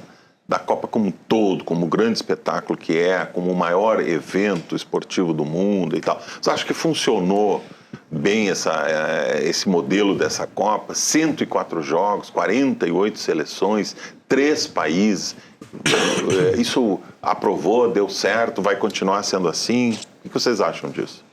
Copa como um todo, como o grande espetáculo que é, como o maior evento esportivo do mundo e tal? Vocês acham que funcionou bem esse modelo dessa Copa? 104 jogos, 48 seleções, 3 países. Isso aprovou, deu certo, vai continuar sendo assim? O que vocês acham disso?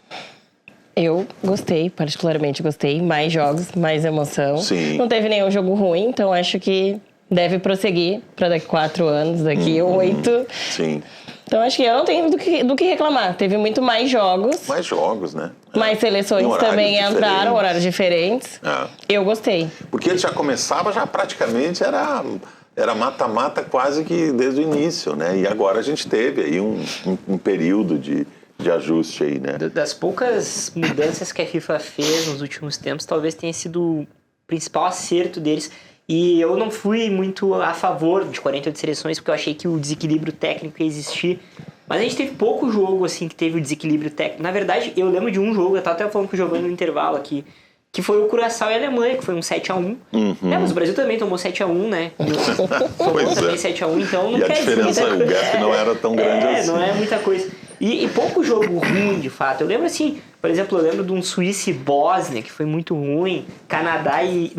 Eu gostei, particularmente gostei. Mais jogos, mais emoção. Sim. Não teve nenhum jogo ruim, então acho que deve prosseguir para daqui 4 anos, daqui 8. Sim. Então acho que eu não tenho do que reclamar. Teve muito mais jogos. Mais jogos, né? Mais seleções também entraram, horários diferentes. Eu gostei. Porque ele já começava, já praticamente era mata-mata quase que desde o início, né? E agora a gente teve aí um período de ajuste aí, né? Das poucas mudanças que a FIFA fez nos últimos tempos, talvez tenha sido o principal acerto deles. E eu não fui muito a favor de 48 seleções, porque eu achei que o desequilíbrio técnico ia existir. Mas a gente teve pouco jogo, assim, que teve o desequilíbrio técnico. Na verdade, eu lembro de um jogo, eu estava até falando com o Giovanni no intervalo aqui, que foi o Curaçao e a Alemanha, que foi um 7-1. Mas o Brasil também tomou 7-1, né? Pois também é. 7-1, então não E a quer dizer diferença, muita o gap não era tão grande assim. não é muita coisa. E pouco jogo ruim, de fato. Eu lembro assim, por exemplo, eu lembro de um Suíça e Bósnia, que foi muito ruim. Canadá e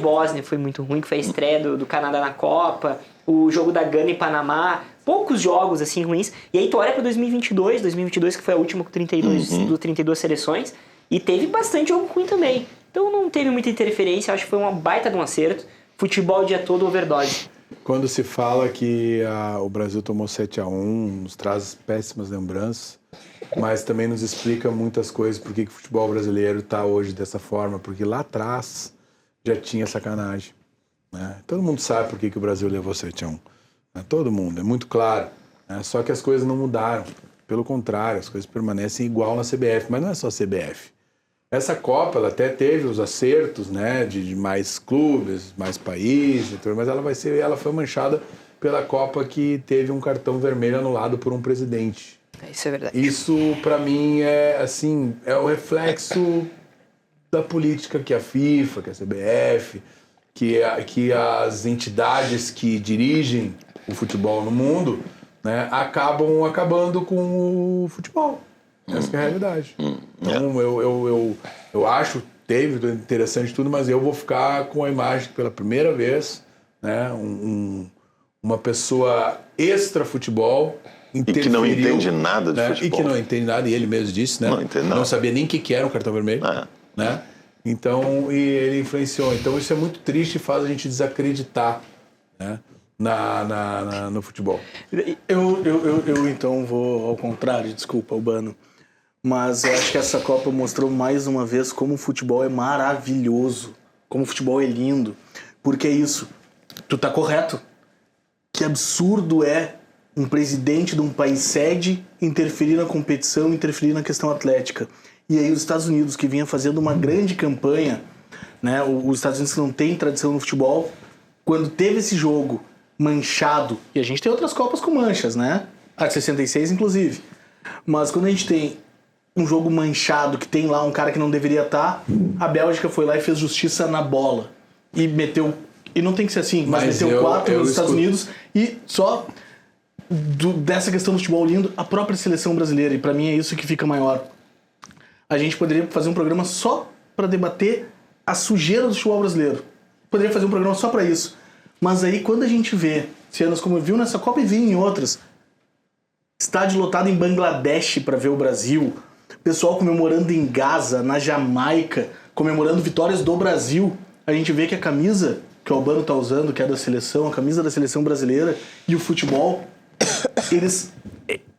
Bósnia foi muito ruim, que foi a estreia do Canadá na Copa. O jogo da Gana e Panamá. Poucos jogos, assim, ruins. E aí tu olha pra 2022, que foi a última com 32 seleções, e teve bastante jogo ruim também. Então não teve muita interferência, acho que foi uma baita de um acerto. Futebol o dia todo, overdose. Quando se fala que o Brasil tomou 7-1, nos traz péssimas lembranças, mas também nos explica muitas coisas por que o futebol brasileiro está hoje dessa forma, porque lá atrás já tinha sacanagem, né? Todo mundo sabe por que o Brasil levou 7-1, né? Todo mundo, é muito claro, né? Só que as coisas não mudaram, pelo contrário, as coisas permanecem igual na CBF, mas não é só a CBF. Essa Copa, ela até teve os acertos, né, de mais clubes, mais países, mas ela foi manchada pela Copa que teve um cartão vermelho anulado por um presidente. Isso é verdade. Isso, para mim, é o reflexo da política que a FIFA, que a CBF, que as entidades que dirigem o futebol no mundo, né, acabam acabando com o futebol. Essa é a realidade. Então, eu acho, teve interessante tudo, mas eu vou ficar com a imagem que pela primeira vez, né, uma pessoa extra-futebol interferiu, e que não entende nada de futebol. E que não entende nada, e ele mesmo disse, né? Não sabia nem o que era um cartão vermelho. Né? Então, e ele influenciou. Então, isso é muito triste e faz a gente desacreditar, né, no futebol. Eu então vou ao contrário, desculpa, Urbano. Mas eu acho que essa Copa mostrou mais uma vez como o futebol é maravilhoso, como o futebol é lindo. Porque é isso, tu tá correto. Que absurdo é um presidente de um país sede interferir na competição, interferir na questão atlética. E aí os Estados Unidos, que vinha fazendo uma grande campanha, né, os Estados Unidos que não tem tradição no futebol, quando teve esse jogo manchado, e a gente tem outras Copas com manchas, né? A de 66, inclusive. Mas quando a gente tem um jogo manchado, que tem lá um cara que não deveria estar, a Bélgica foi lá e fez justiça na bola. E meteu... E não tem que ser assim, mas meteu 4 nos Estados Unidos. E só dessa questão do futebol lindo, a própria seleção brasileira. E pra mim é isso que fica maior. A gente poderia fazer um programa só pra debater a sujeira do futebol brasileiro. Poderia fazer um programa só pra isso. Mas aí, quando a gente vê cenas como viu nessa Copa e viu em outras, estádio lotado em Bangladesh para ver o Brasil, pessoal comemorando em Gaza, na Jamaica, comemorando vitórias do Brasil, a gente vê que a camisa que o Albano tá usando, que é da seleção, a camisa da seleção brasileira e o futebol, eles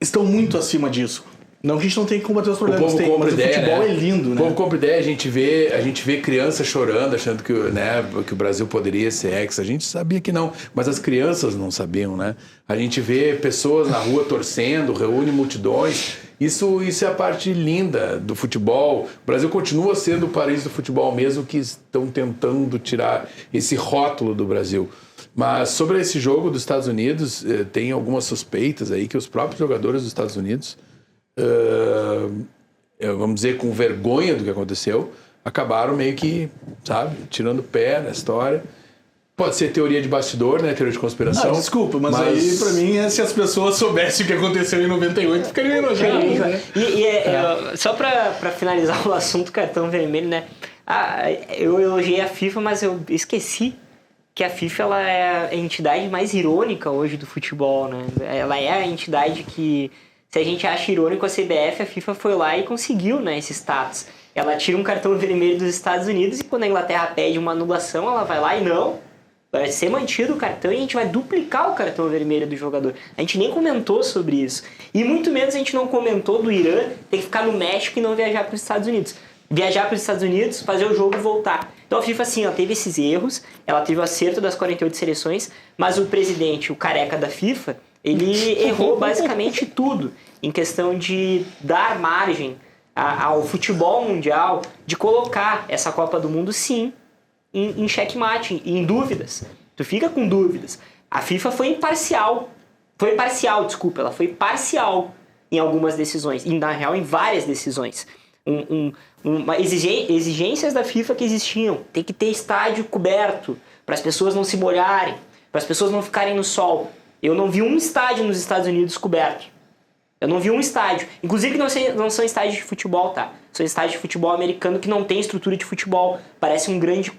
estão muito acima disso. Não que a gente não tenha que combater os problemas, O povo tem, compra mas ideia, o futebol né? é lindo, O né? povo compra ideia, a gente vê crianças chorando, achando que, né, que o Brasil poderia ser hexa. A gente sabia que não, mas as crianças não sabiam, né? A gente vê pessoas na rua torcendo, reúne multidões. Isso é a parte linda do futebol. O Brasil continua sendo o país do futebol, mesmo que estão tentando tirar esse rótulo do Brasil. Mas sobre esse jogo dos Estados Unidos, tem algumas suspeitas aí que os próprios jogadores dos Estados Unidos, vamos dizer, com vergonha do que aconteceu, acabaram meio que, sabe, tirando o pé na história. Pode ser teoria de bastidor, né? Teoria de conspiração. Desculpa, mas aí pra mim se as pessoas soubessem o que aconteceu em 98, ficariam enojadas, né? Só pra finalizar o assunto cartão vermelho, né? Eu elogiei a FIFA, mas eu esqueci que a FIFA ela é a entidade mais irônica hoje do futebol, né? Ela é a entidade que, se a gente acha irônico a CBF, a FIFA foi lá e conseguiu, né, esse status. Ela tira um cartão vermelho dos Estados Unidos e quando a Inglaterra pede uma anulação, ela vai lá e não, vai ser mantido o cartão e a gente vai duplicar o cartão vermelho do jogador. A gente nem comentou sobre isso. E muito menos a gente não comentou do Irã ter que ficar no México e não viajar para os Estados Unidos. Viajar para os Estados Unidos, fazer o jogo e voltar. Então a FIFA, assim, ela teve esses erros, ela teve o acerto das 48 seleções, mas o presidente, o careca da FIFA, ele errou basicamente tudo em questão de dar margem ao futebol mundial, de colocar essa Copa do Mundo, sim, em xeque-mate, em dúvidas. Tu fica com dúvidas. A FIFA foi imparcial. Ela foi parcial em algumas decisões. E, na real, em várias decisões. Exigências da FIFA que existiam. Tem que ter estádio coberto para as pessoas não se molharem, para as pessoas não ficarem no sol. Eu não vi um estádio nos Estados Unidos coberto. Eu não vi um estádio. Inclusive não são estádios de futebol, tá? São estádios de futebol americano que não tem estrutura de futebol. Parece um grande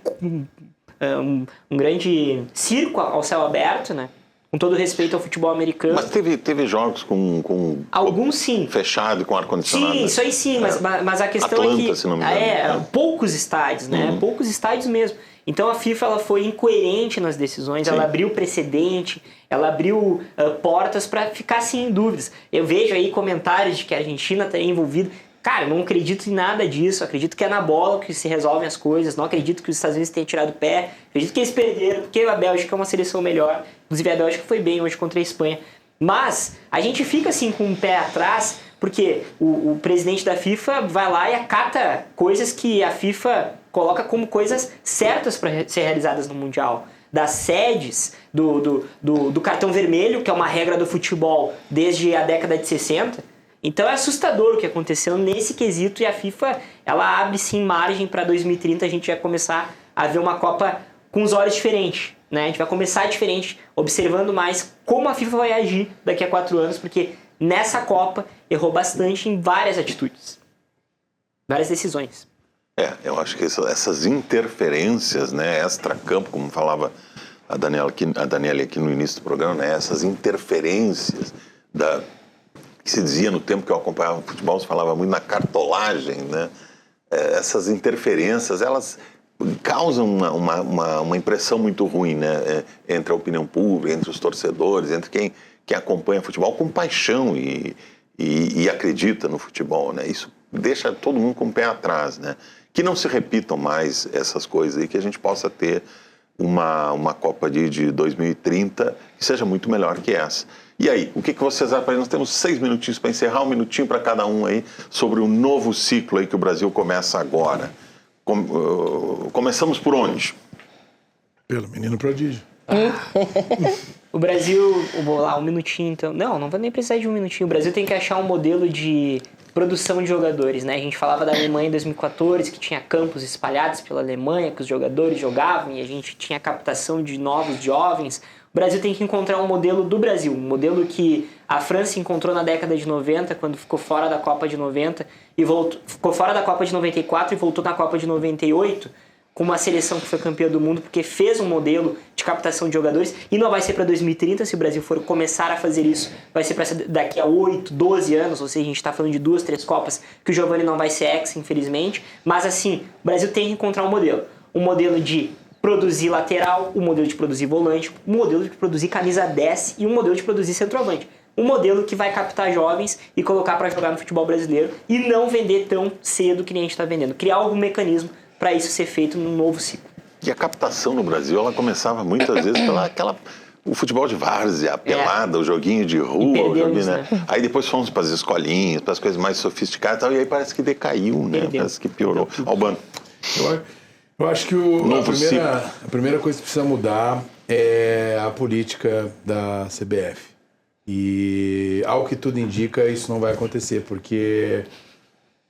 circo ao céu aberto, né? Com todo respeito ao futebol americano. Mas teve jogos com alguns sim. Fechado, com ar-condicionado. Sim, isso aí sim, mas a questão Atlanta, é que se não me engano. poucos estádios, né? Poucos estádios mesmo. Então a FIFA ela foi incoerente nas decisões, ela abriu precedente, ela abriu portas para ficar assim em dúvidas. Eu vejo aí comentários de que a Argentina estaria envolvida. Cara, eu não acredito em nada disso, acredito que é na bola que se resolvem as coisas, não acredito que os Estados Unidos tenham tirado o pé, acredito que eles perderam, porque a Bélgica é uma seleção melhor, inclusive a Bélgica foi bem hoje contra a Espanha. Mas a gente fica assim com o pé atrás, porque o presidente da FIFA vai lá e acata coisas que a FIFA coloca como coisas certas para ser realizadas no Mundial. Das sedes, do cartão vermelho, que é uma regra do futebol desde a década de 60. Então é assustador o que aconteceu nesse quesito e a FIFA ela abre sim margem para 2030 a gente vai começar a ver uma Copa com os olhos diferentes. Né? A gente vai começar diferente, observando mais como a FIFA vai agir daqui a 4 anos, porque nessa Copa errou bastante em várias atitudes, várias decisões. Eu acho que essas interferências, né, extra-campo, como falava a Daniela aqui no início do programa, né, essas interferências que se dizia no tempo que eu acompanhava o futebol, se falava muito na cartolagem, né? Essas interferências, elas causam uma impressão muito ruim, né? Entre a opinião pública, entre os torcedores, entre quem acompanha futebol com paixão e acredita no futebol, né? Isso deixa todo mundo com o pé atrás, né? Que não se repitam mais essas coisas e que a gente possa ter uma Copa de 2030 que seja muito melhor que essa. E aí, o que vocês acham? Nós temos 6 minutinhos para encerrar, 1 minutinho para cada um aí, sobre o novo ciclo aí que o Brasil começa agora. Começamos por onde? Pelo menino prodígio. O Brasil, vou lá, 1 minutinho então. Não vou nem precisar de 1 minutinho. O Brasil tem que achar um modelo de produção de jogadores, né? A gente falava da Alemanha em 2014, que tinha campos espalhados pela Alemanha, que os jogadores jogavam e a gente tinha captação de novos jovens. O Brasil tem que encontrar um modelo do Brasil, um modelo que a França encontrou na década de 90, quando ficou fora da Copa de 90 e ficou fora da Copa de 94 e voltou na Copa de 98, com uma seleção que foi campeã do mundo, porque fez um modelo de captação de jogadores, e não vai ser para 2030, se o Brasil for começar a fazer isso, vai ser para daqui a 8, 12 anos, ou seja, a gente está falando de 2, 3 Copas, que o Giovani não vai ser ex, infelizmente, mas assim, o Brasil tem que encontrar um modelo de produzir lateral, um modelo de produzir volante, um modelo de produzir camisa 10 e um modelo de produzir centroavante. um modelo que vai captar jovens e colocar para jogar no futebol brasileiro e não vender tão cedo que nem a gente está vendendo. Criar algum mecanismo para isso ser feito num novo ciclo. E a captação no Brasil, ela começava muitas vezes o futebol de várzea, a pelada, o joguinho de rua, né? Aí depois fomos para as escolinhas, para as coisas mais sofisticadas e tal, e aí parece que decaiu, né? Parece que piorou. Albano. Eu acho que a primeira coisa que precisa mudar é a política da CBF. E, ao que tudo indica, isso não vai acontecer, porque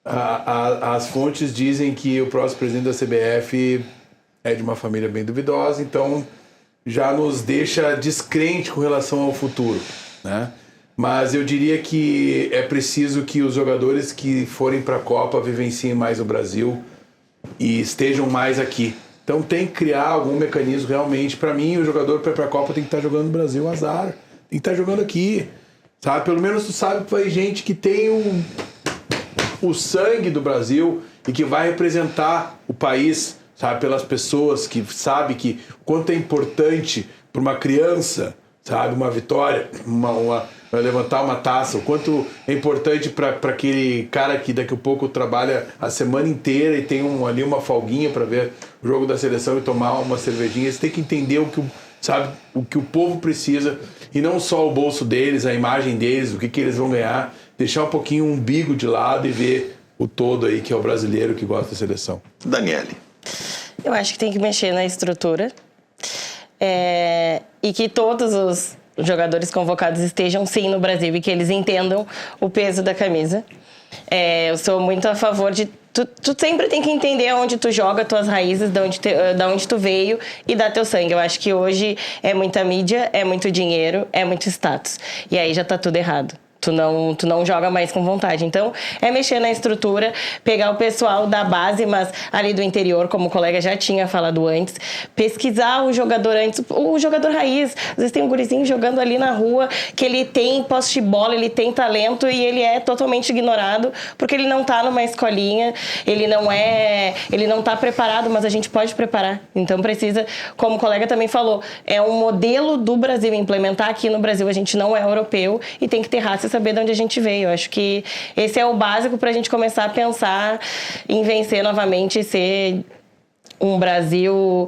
as fontes dizem que o próximo presidente da CBF é de uma família bem duvidosa, então já nos deixa descrente com relação ao futuro, né? Mas eu diria que é preciso que os jogadores que forem para a Copa vivenciem mais o Brasil e estejam mais aqui. Então tem que criar algum mecanismo realmente. Para mim, o jogador para ir para a Copa tem que estar jogando no Brasil, azar. Tem que estar jogando aqui, sabe? Pelo menos tu sabe que vai gente que tem o sangue do Brasil e que vai representar o país, sabe? Pelas pessoas que sabe que quanto é importante para uma criança, sabe? Uma vitória, levantar uma taça, o quanto é importante para aquele cara que daqui a pouco trabalha a semana inteira e tem ali uma folguinha para ver o jogo da seleção e tomar uma cervejinha. Você tem que entender o que o povo precisa e não só o bolso deles, a imagem deles, o que eles vão ganhar, deixar um pouquinho o umbigo de lado e ver o todo aí que é o brasileiro que gosta da seleção. Daniele. Eu acho que tem que mexer na estrutura e que todos os jogadores convocados estejam sim no Brasil e que eles entendam o peso da camisa. Eu sou muito a favor de... Tu sempre tem que entender onde tu joga, tuas raízes, da onde tu veio e dar teu sangue. Eu acho que hoje é muita mídia, é muito dinheiro, é muito status. E aí já tá tudo errado. Tu não joga mais com vontade. Então, é mexer na estrutura, pegar o pessoal da base, mas ali do interior, como o colega já tinha falado antes, pesquisar o jogador antes, o jogador raiz. Às vezes tem um gurizinho jogando ali na rua, que ele tem posse de bola, ele tem talento e ele é totalmente ignorado, porque ele não tá numa escolinha, ele não tá preparado, mas a gente pode preparar. Então, precisa, como o colega também falou, é um modelo do Brasil, implementar aqui no Brasil. A gente não é europeu e tem que ter raça e saber de onde a gente veio. Eu acho que esse é o básico para a gente começar a pensar em vencer novamente e ser um Brasil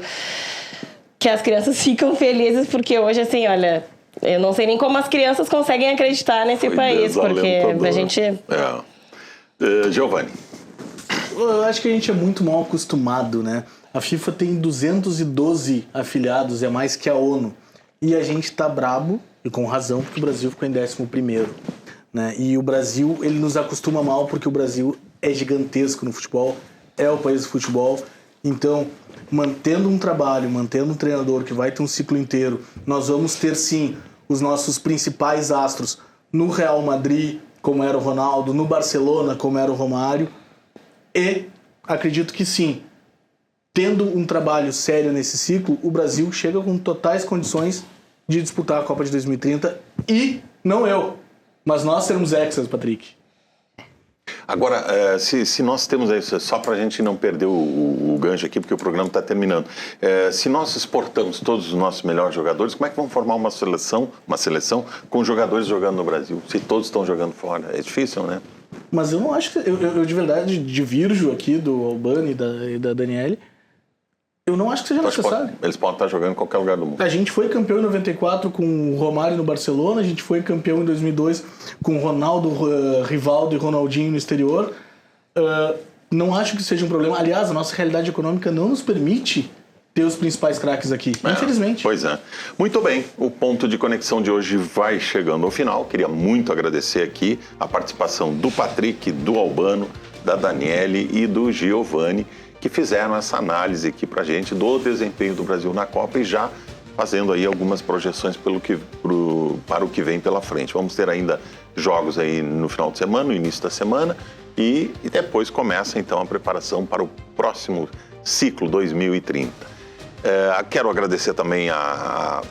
que as crianças ficam felizes, porque hoje, assim, olha, eu não sei nem como as crianças conseguem acreditar nesse país, porque a gente... Giovanni. Eu acho que a gente é muito mal acostumado, né? A FIFA tem 212 afiliados, é mais que a ONU. E a gente tá brabo, e com razão, porque o Brasil ficou em 11º, né? E o Brasil, ele nos acostuma mal porque o Brasil é gigantesco no futebol, é o país do futebol. Então, mantendo um trabalho, mantendo um treinador que vai ter um ciclo inteiro, nós vamos ter, sim, os nossos principais astros no Real Madrid, como era o Ronaldo, no Barcelona, como era o Romário. E acredito que, sim, tendo um trabalho sério nesse ciclo, o Brasil chega com totais condições de disputar a Copa de 2030 e, não eu, mas nós seremos hexas, Patrick. Agora, se nós temos isso, só para a gente não perder o gancho aqui, porque o programa está terminando, se nós exportamos todos os nossos melhores jogadores, como é que vamos formar uma seleção com jogadores jogando no Brasil, se todos estão jogando fora? É difícil, né? Mas eu não acho que... Eu de verdade divirjo aqui do Albano e da Daniele. Eu não acho que seja necessário. Eles podem estar jogando em qualquer lugar do mundo. A gente foi campeão em 94 com o Romário no Barcelona, a gente foi campeão em 2002 com Ronaldo, Rivaldo e Ronaldinho no exterior. Não acho que seja um problema. Aliás, a nossa realidade econômica não nos permite ter os principais craques aqui, infelizmente. Pois é. Muito bem, o ponto de conexão de hoje vai chegando ao final. Queria muito agradecer aqui a participação do Patrick, do Albano, da Daniele e do Giovanni, que fizeram essa análise aqui pra gente do desempenho do Brasil na Copa e já fazendo aí algumas projeções para o que vem pela frente. Vamos ter ainda jogos aí no final de semana, no início da semana, e depois começa então a preparação para o próximo ciclo 2030. Quero agradecer também a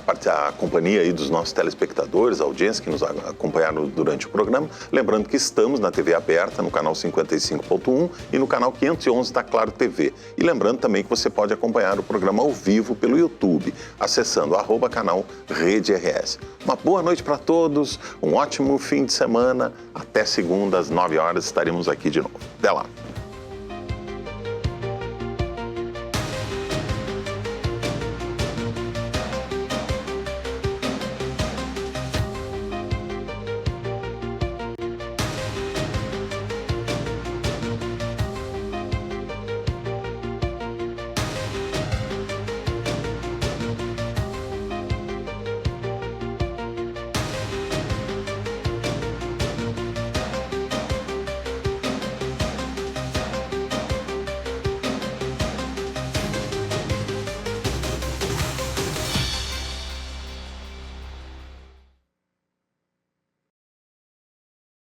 companhia aí dos nossos telespectadores, a audiência que nos acompanharam durante o programa. Lembrando que estamos na TV aberta, no canal 55.1 e no canal 511 da Claro TV. E lembrando também que você pode acompanhar o programa ao vivo pelo YouTube, acessando @canal Rede RS. Uma boa noite para todos, um ótimo fim de semana. Até segunda às 9 horas estaremos aqui de novo. Até lá.